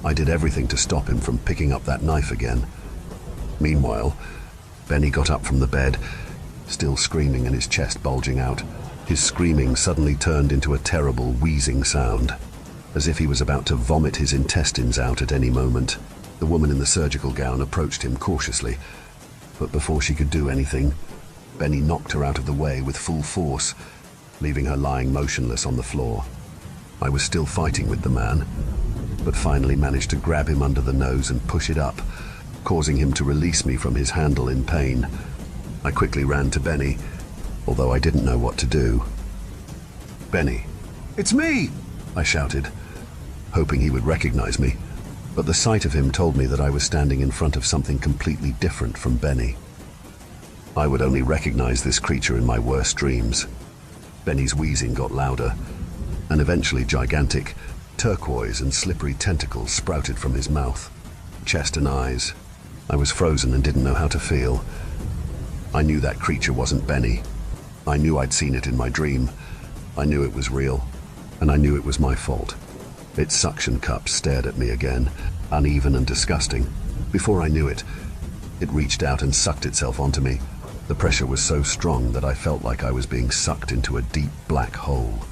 I did everything to stop him from picking up that knife again. Meanwhile, Benny got up from the bed, still screaming and his chest bulging out. His screaming suddenly turned into a terrible wheezing sound, as if he was about to vomit his intestines out at any moment. The woman in the surgical gown approached him cautiously, but before she could do anything, Benny knocked her out of the way with full force, leaving her lying motionless on the floor. I was still fighting with the man, but finally managed to grab him under the nose and push it up, causing him to release me from his handle in pain. I quickly ran to Benny, although I didn't know what to do. "Benny, it's me!" I shouted, hoping he would recognize me, but the sight of him told me that I was standing in front of something completely different from Benny. I would only recognize this creature in my worst dreams. Benny's wheezing got louder, and eventually gigantic, turquoise and slippery tentacles sprouted from his mouth, chest and eyes. I was frozen and didn't know how to feel. I knew that creature wasn't Benny. I knew I'd seen it in my dream. I knew it was real, and I knew it was my fault. Its suction cups stared at me again, uneven and disgusting. Before I knew it, it reached out and sucked itself onto me. The pressure was so strong that I felt like I was being sucked into a deep black hole,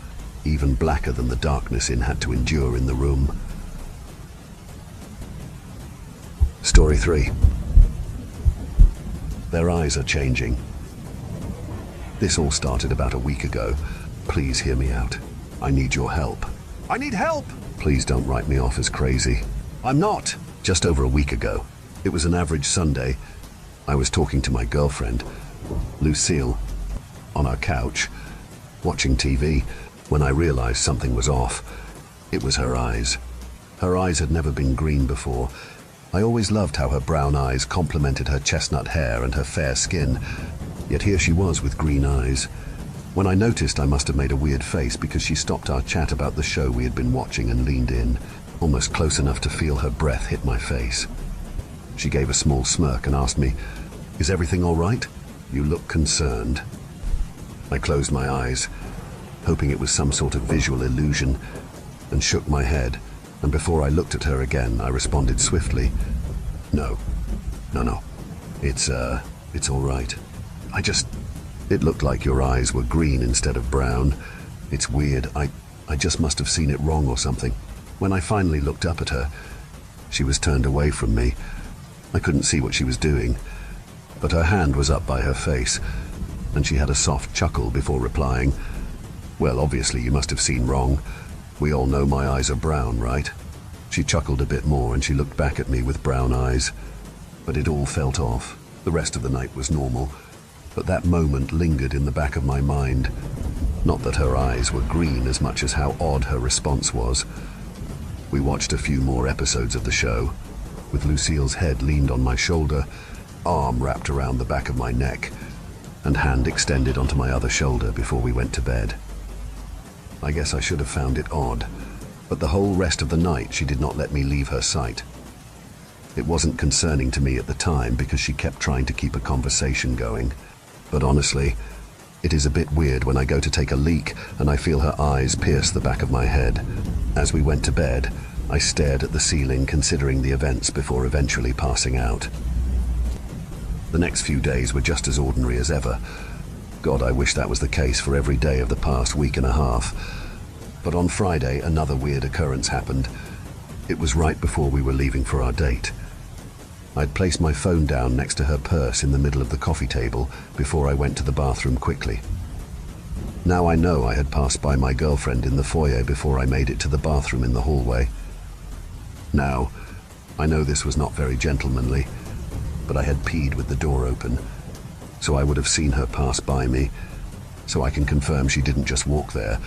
even blacker than the darkness it had to endure in the room. Story 3. Their eyes are changing. This all started about a week ago. Please hear me out. I need your help. I need help! Please don't write me off as crazy. I'm not. Just over a week ago, it was an average Sunday. I was talking to my girlfriend, Lucille, on our couch, watching TV, when I realized something was off. It was her eyes. Her eyes had never been green before. I always loved how her brown eyes complemented her chestnut hair and her fair skin, yet here she was with green eyes. When I noticed, I must have made a weird face because she stopped our chat about the show we had been watching and leaned in, almost close enough to feel her breath hit my face. She gave a small smirk and asked me, "Is everything all right? You look concerned." I closed my eyes, hoping it was some sort of visual illusion, and shook my head, and before I looked at her again, I responded swiftly, No, it's all right. It looked like your eyes were green instead of brown. It's weird, I just must have seen it wrong or something." When I finally looked up at her, she was turned away from me. I couldn't see what she was doing, but her hand was up by her face, and she had a soft chuckle before replying, "Well, obviously you must have seen wrong. We all know my eyes are brown, right? She chuckled a bit more and she looked back at me with brown eyes. But it all felt off. The rest of the night was normal, but that moment lingered in the back of my mind. Not that her eyes were green as much as how odd her response was. We watched a few more episodes of the show, with Lucille's head leaned on my shoulder, arm wrapped around the back of my neck, and hand extended onto my other shoulder before we went to bed. I guess I should have found it odd, but the whole rest of the night she did not let me leave her sight. It wasn't concerning to me at the time because she kept trying to keep a conversation going, but honestly, it is a bit weird when I go to take a leak and I feel her eyes pierce the back of my head. As we went to bed, I stared at the ceiling considering the events before eventually passing out. The next few days were just as ordinary as ever. God, I wish that was the case for every day of the past week and a half. But on Friday, another weird occurrence happened. It was right before we were leaving for our date. I'd placed my phone down next to her purse in the middle of the coffee table before I went to the bathroom quickly. Now I know I had passed by my girlfriend in the foyer before I made it to the bathroom in the hallway. Now, I know this was not very gentlemanly, but I had peed with the door open, so I would have seen her pass by me, so I can confirm she didn't just walk there.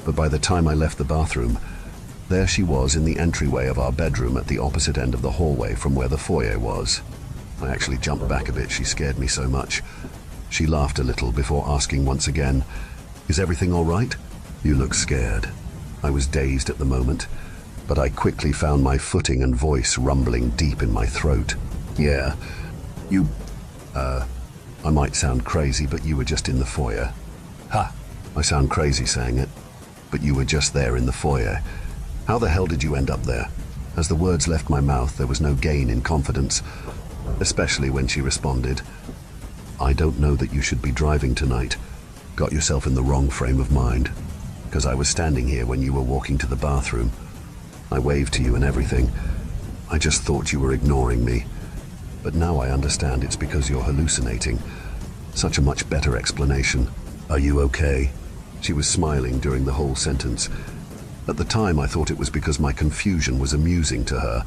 But by the time I left the bathroom, there she was in the entryway of our bedroom at the opposite end of the hallway from where the foyer was. I actually jumped back a bit, she scared me so much. She laughed a little before asking once again, "Is everything all right? You look scared." I was dazed at the moment, but I quickly found my footing and voice rumbling deep in my throat. "Yeah, I might sound crazy, but you were just in the foyer." "Ha, I sound crazy saying it, but you were just there in the foyer. How the hell did you end up there?" As the words left my mouth, there was no gain in confidence, especially when she responded, "I don't know that you should be driving tonight. Got yourself in the wrong frame of mind, because I was standing here when you were walking to the bathroom. I waved to you and everything. I just thought you were ignoring me. But now I understand it's because you're hallucinating. Such a much better explanation. Are you okay?" She was smiling during the whole sentence. At the time, I thought it was because my confusion was amusing to her,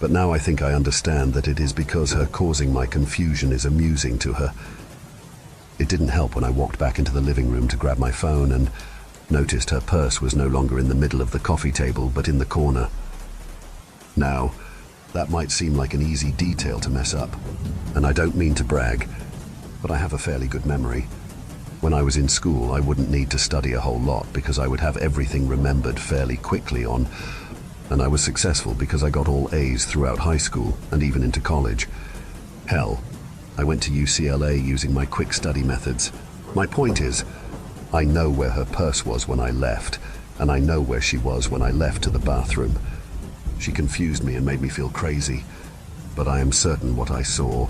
but now I think I understand that it is because her causing my confusion is amusing to her. It didn't help when I walked back into the living room to grab my phone and noticed her purse was no longer in the middle of the coffee table, but in the corner. Now, that might seem like an easy detail to mess up, and I don't mean to brag, but I have a fairly good memory. When I was in school, I wouldn't need to study a whole lot because I would have everything remembered fairly quickly and I was successful because I got all A's throughout high school and even into college. Hell, I went to UCLA using my quick study methods. My point is, I know where her purse was when I left, and I know where she was when I left to the bathroom. She confused me and made me feel crazy, but I am certain what I saw,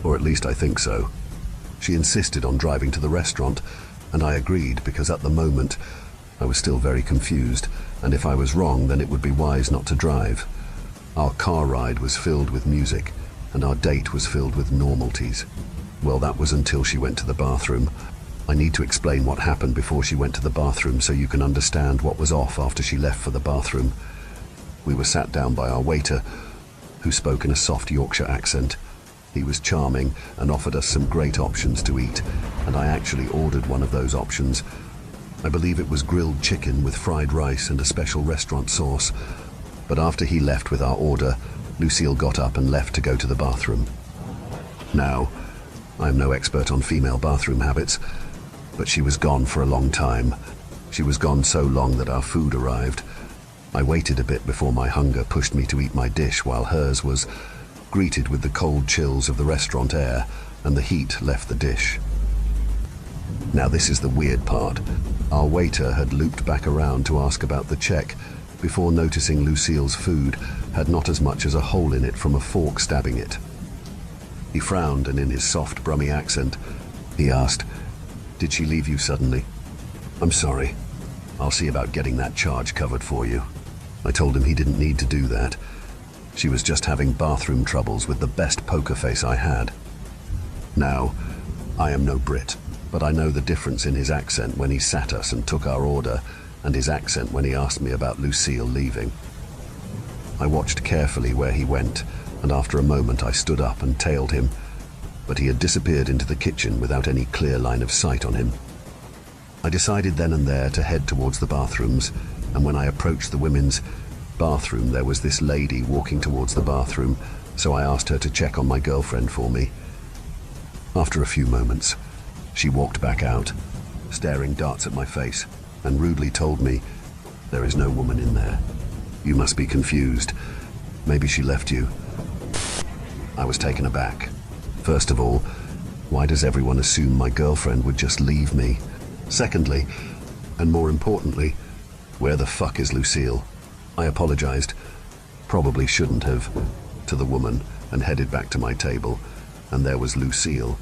or at least I think so. She insisted on driving to the restaurant, and I agreed because at the moment I was still very confused, and if I was wrong then it would be wise not to drive. Our car ride was filled with music, and our date was filled with normalties. Well, that was until she went to the bathroom. I need to explain what happened before she went to the bathroom so you can understand what was off after she left for the bathroom. We were sat down by our waiter, who spoke in a soft Yorkshire accent. He was charming and offered us some great options to eat, and I actually ordered one of those options. I believe it was grilled chicken with fried rice and a special restaurant sauce. But after he left with our order, Lucille got up and left to go to the bathroom. Now, I am no expert on female bathroom habits, but she was gone for a long time. She was gone so long that our food arrived. I waited a bit before my hunger pushed me to eat my dish while hers was greeted with the cold chills of the restaurant air, and the heat left the dish. Now this is the weird part. Our waiter had looped back around to ask about the check before noticing Lucille's food had not as much as a hole in it from a fork stabbing it. He frowned, and in his soft, brummy accent, he asked, "Did she leave you suddenly?" "I'm sorry. I'll see about getting that charge covered for you." I told him he didn't need to do that. She was just having bathroom troubles with the best poker face I had. Now, I am no Brit, but I know the difference in his accent when he sat us and took our order, and his accent when he asked me about Lucille leaving. I watched carefully where he went, and after a moment I stood up and tailed him, but he had disappeared into the kitchen without any clear line of sight on him. I decided then and there to head towards the bathrooms, and when I approached the women's bathroom, there was this lady walking towards the bathroom, so I asked her to check on my girlfriend for me. After a few moments, she walked back out, staring darts at my face, and rudely told me, "There is no woman in there. You must be confused. Maybe she left you." I was taken aback. First of all, why does everyone assume my girlfriend would just leave me? Secondly, and more importantly, where the fuck is Lucille? I apologized, probably shouldn't have, to the woman, and headed back to my table, and there was Lucille.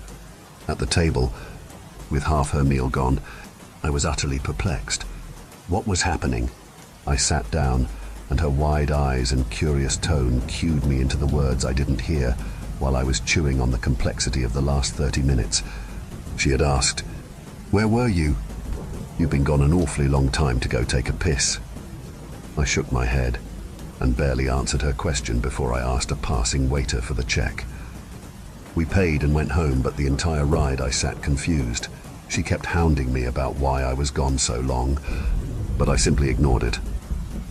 At the table, with half her meal gone, I was utterly perplexed. What was happening? I sat down, and her wide eyes and curious tone cued me into the words I didn't hear while I was chewing on the complexity of the last 30 minutes. She had asked, "Where were you? You've been gone an awfully long time to go take a piss." I shook my head and barely answered her question before I asked a passing waiter for the check. We paid and went home, but the entire ride I sat confused. She kept hounding me about why I was gone so long, but I simply ignored it.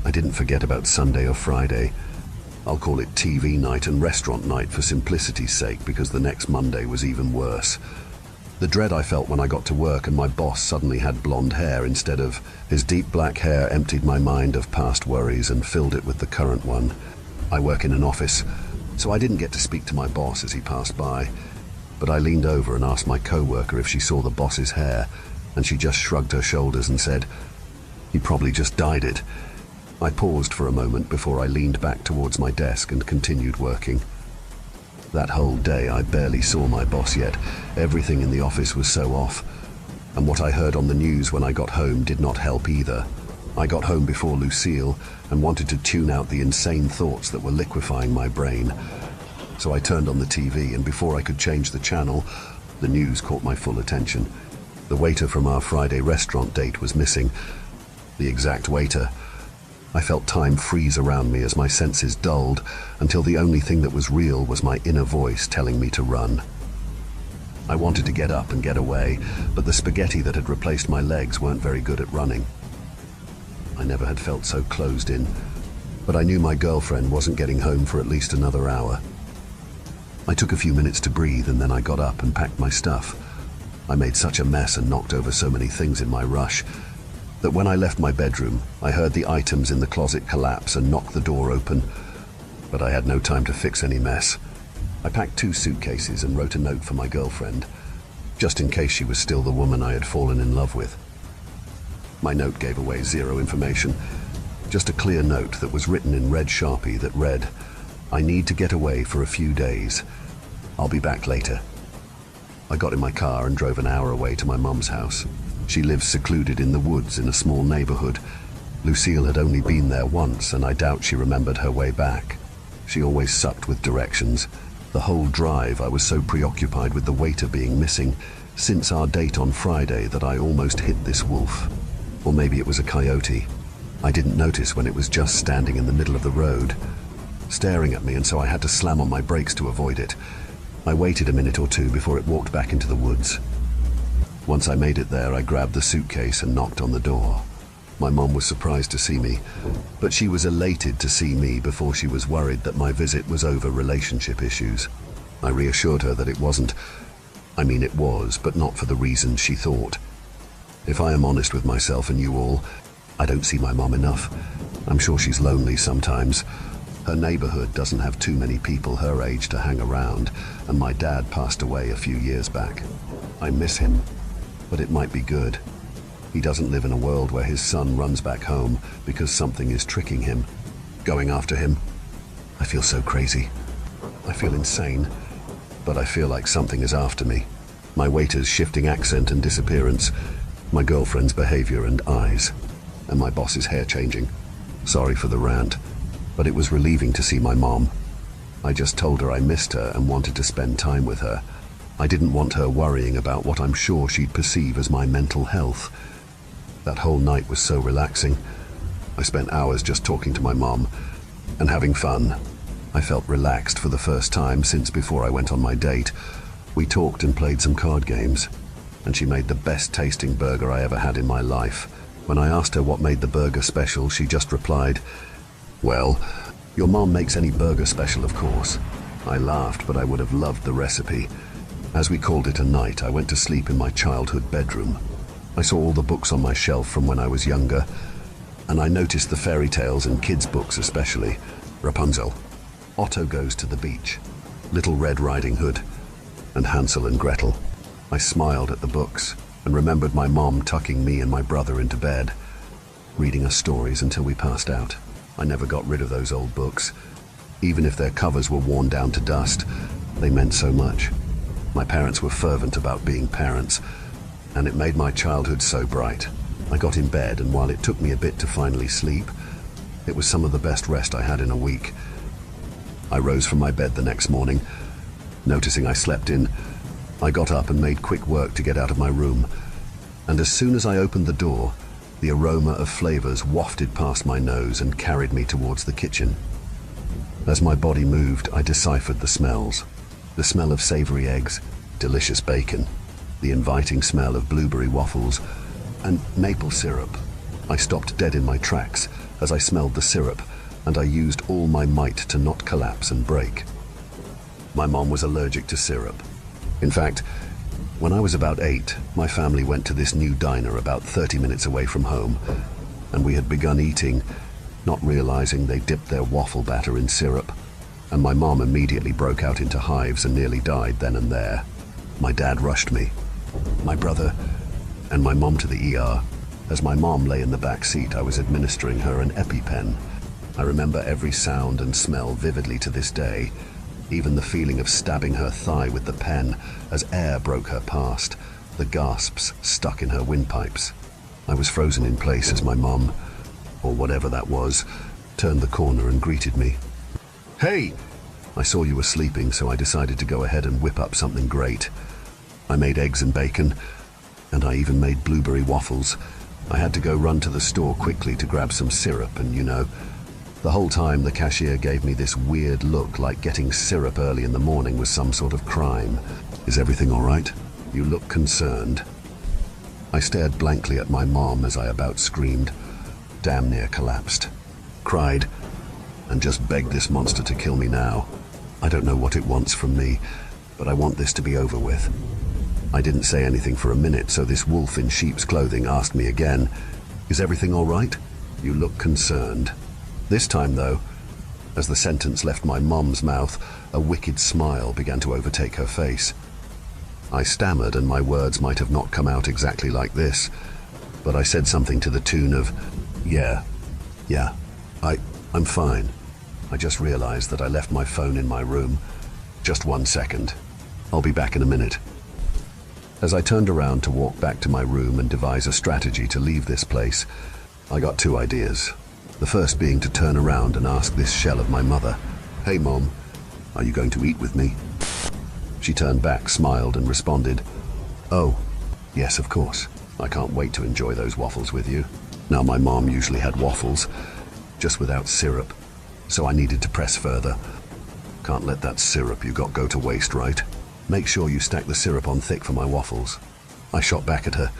I didn't forget about Sunday or Friday. I'll call it TV night and restaurant night for simplicity's sake, because the next Monday was even worse. The dread I felt when I got to work and my boss suddenly had blonde hair instead of his deep black hair emptied my mind of past worries and filled it with the current one. I work in an office, so I didn't get to speak to my boss as he passed by, but I leaned over and asked my co-worker if she saw the boss's hair, and she just shrugged her shoulders and said, "He probably just dyed it." I paused for a moment before I leaned back towards my desk and continued working. That whole day I barely saw my boss yet. Everything in the office was so off, and what I heard on the news when I got home did not help either. I got home before Lucille and wanted to tune out the insane thoughts that were liquefying my brain. So I turned on the TV, and before I could change the channel, the news caught my full attention. The waiter from our Friday restaurant date was missing. The exact waiter. I felt time freeze around me as my senses dulled until the only thing that was real was my inner voice telling me to run. I wanted to get up and get away, but the spaghetti that had replaced my legs weren't very good at running. I never had felt so closed in, but I knew my girlfriend wasn't getting home for at least another hour. I took a few minutes to breathe, and then I got up and packed my stuff. I made such a mess and knocked over so many things in my rush that when I left my bedroom, I heard the items in the closet collapse and knock the door open, but I had no time to fix any mess. I packed 2 suitcases and wrote a note for my girlfriend, just in case she was still the woman I had fallen in love with. My note gave away zero information, just a clear note that was written in red Sharpie that read, "I need to get away for a few days. I'll be back later." I got in my car and drove an hour away to my mum's house. She lives secluded in the woods in a small neighborhood. Lucille had only been there once, and I doubt she remembered her way back. She always sucked with directions. The whole drive I was so preoccupied with the waiter being missing since our date on Friday that I almost hit this wolf. Or maybe it was a coyote. I didn't notice when it was just standing in the middle of the road, staring at me, and so I had to slam on my brakes to avoid it. I waited a minute or two before it walked back into the woods. Once I made it there, I grabbed the suitcase and knocked on the door. My mom was surprised to see me, but she was elated to see me before she was worried that my visit was over relationship issues. I reassured her that it wasn't. I mean, it was, but not for the reasons she thought. If I am honest with myself and you all, I don't see my mom enough. I'm sure she's lonely sometimes. Her neighborhood doesn't have too many people her age to hang around, and my dad passed away a few years back. I miss him, but it might be good. He doesn't live in a world where his son runs back home because something is tricking him, going after him. I feel so crazy. I feel insane, but I feel like something is after me. My waiter's shifting accent and disappearance, my girlfriend's behavior and eyes, and my boss's hair changing. Sorry for the rant, but it was relieving to see my mom. I just told her I missed her and wanted to spend time with her. I didn't want her worrying about what I'm sure she'd perceive as my mental health. That whole night was so relaxing. I spent hours just talking to my mom and having fun. I felt relaxed for the first time since before I went on my date. We talked and played some card games, and she made the best tasting burger I ever had in my life. When I asked her what made the burger special, she just replied, "Well, your mom makes any burger special, of course." I laughed, but I would have loved the recipe. As we called it a night, I went to sleep in my childhood bedroom. I saw all the books on my shelf from when I was younger, and I noticed the fairy tales and kids' books especially. Rapunzel, Otto Goes to the Beach, Little Red Riding Hood, and Hansel and Gretel. I smiled at the books and remembered my mom tucking me and my brother into bed, reading us stories until we passed out. I never got rid of those old books. Even if their covers were worn down to dust, they meant so much. My parents were fervent about being parents, and it made my childhood so bright. I got in bed, and while it took me a bit to finally sleep, it was some of the best rest I had in a week. I rose from my bed the next morning, noticing I slept in. I got up and made quick work to get out of my room, and as soon as I opened the door, the aroma of flavors wafted past my nose and carried me towards the kitchen. As my body moved, I deciphered the smells. The smell of savory eggs, delicious bacon, the inviting smell of blueberry waffles, and maple syrup. I stopped dead in my tracks as I smelled the syrup, and I used all my might to not collapse and break. My mom was allergic to syrup. In fact, when I was about 8, my family went to this new diner about 30 minutes away from home, and we had begun eating, not realizing they dipped their waffle batter in syrup, and my mom immediately broke out into hives and nearly died then and there. My dad rushed me, my brother, and my mom to the ER. As my mom lay in the back seat, I was administering her an EpiPen. I remember every sound and smell vividly to this day, even the feeling of stabbing her thigh with the pen as air broke her past, the gasps stuck in her windpipes. I was frozen in place as my mom, or whatever that was, turned the corner and greeted me. "Hey!" I saw you were sleeping, so I decided to go ahead and whip up something great. I made eggs and bacon, and I even made blueberry waffles. I had to go run to the store quickly to grab some syrup, and the whole time the cashier gave me this weird look like getting syrup early in the morning was some sort of crime. "Is everything all right? You look concerned." I stared blankly at my mom as I about screamed, damn near collapsed, cried, and just begged this monster to kill me now. I don't know what it wants from me, but I want this to be over with. I didn't say anything for a minute, so this wolf in sheep's clothing asked me again, "Is everything all right? You look concerned." This time, though, as the sentence left my mom's mouth, a wicked smile began to overtake her face. I stammered, and my words might have not come out exactly like this, but I said something to the tune of, Yeah, I'm fine. I just realized that I left my phone in my room. Just 1 second. I'll be back in a minute." As I turned around to walk back to my room and devise a strategy to leave this place, I got 2 ideas. The first being to turn around and ask this shell of my mother, "Hey Mom, are you going to eat with me?" She turned back, smiled, and responded, "Oh, yes, of course. I can't wait to enjoy those waffles with you." Now, my mom usually had waffles, just without syrup, so I needed to press further. "Can't let that syrup you got go to waste, right? Make sure you stack the syrup on thick for my waffles." I shot back at her.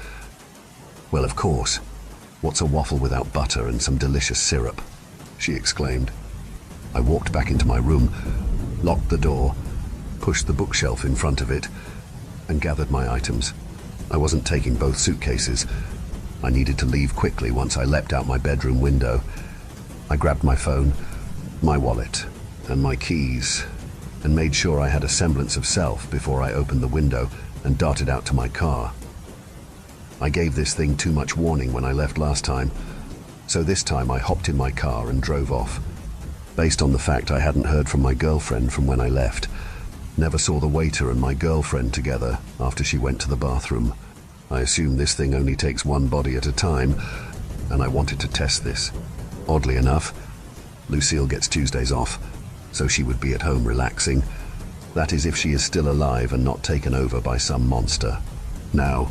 "Well, of course. What's a waffle without butter and some delicious syrup?" she exclaimed. I walked back into my room, locked the door, pushed the bookshelf in front of it, and gathered my items. I wasn't taking both suitcases. I needed to leave quickly once I leapt out my bedroom window. I grabbed my phone, my wallet, and my keys, and made sure I had a semblance of self before I opened the window and darted out to my car. I gave this thing too much warning when I left last time, so this time I hopped in my car and drove off. Based on the fact I hadn't heard from my girlfriend from when I left, never saw the waiter and my girlfriend together after she went to the bathroom. I assume this thing only takes one body at a time, and I wanted to test this. Oddly enough, Lucille gets Tuesdays off, so she would be at home relaxing. That is if she is still alive and not taken over by some monster. Now,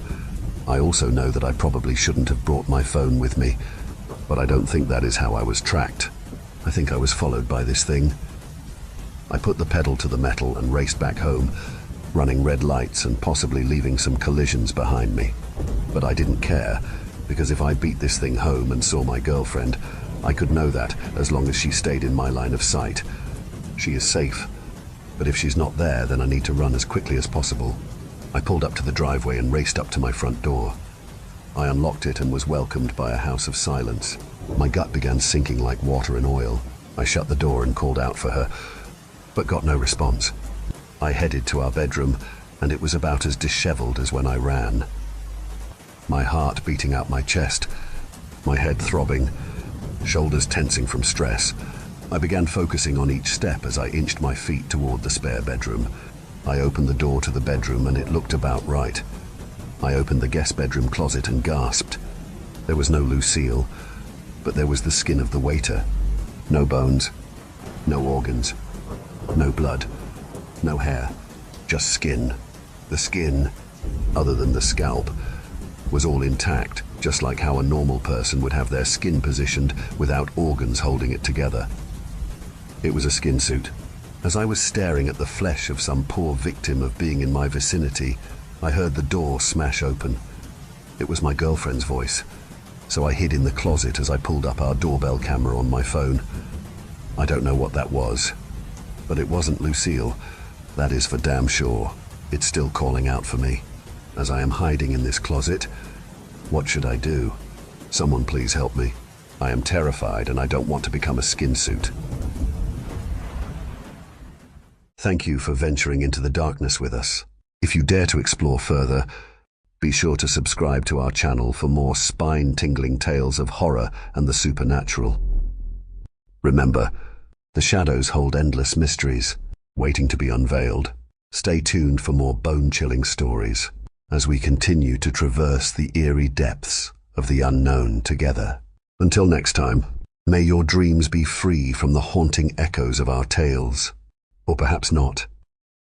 I also know that I probably shouldn't have brought my phone with me, but I don't think that is how I was tracked. I think I was followed by this thing. I put the pedal to the metal and raced back home, running red lights and possibly leaving some collisions behind me. But I didn't care, because if I beat this thing home and saw my girlfriend, I could know that as long as she stayed in my line of sight. She is safe, but if she's not there, then I need to run as quickly as possible. I pulled up to the driveway and raced up to my front door. I unlocked it and was welcomed by a house of silence. My gut began sinking like water in oil. I shut the door and called out for her, but got no response. I headed to our bedroom, and it was about as disheveled as when I ran. My heart beating out my chest, my head throbbing, shoulders tensing from stress. I began focusing on each step as I inched my feet toward the spare bedroom. I opened the door to the bedroom and it looked about right. I opened the guest bedroom closet and gasped. There was no Lucille, but there was the skin of the waiter. No bones, no organs, no blood, no hair, just skin. The skin, other than the scalp, was all intact, just like how a normal person would have their skin positioned without organs holding it together. It was a skin suit. As I was staring at the flesh of some poor victim of being in my vicinity, I heard the door smash open. It was my girlfriend's voice, so I hid in the closet as I pulled up our doorbell camera on my phone. I don't know what that was, but it wasn't Lucille. That is for damn sure. It's still calling out for me. As I am hiding in this closet, what should I do? Someone please help me. I am terrified and I don't want to become a skin suit. Thank you for venturing into the darkness with us. If you dare to explore further, be sure to subscribe to our channel for more spine-tingling tales of horror and the supernatural. Remember, the shadows hold endless mysteries, waiting to be unveiled. Stay tuned for more bone-chilling stories as we continue to traverse the eerie depths of the unknown together. Until next time, may your dreams be free from the haunting echoes of our tales. Or perhaps not.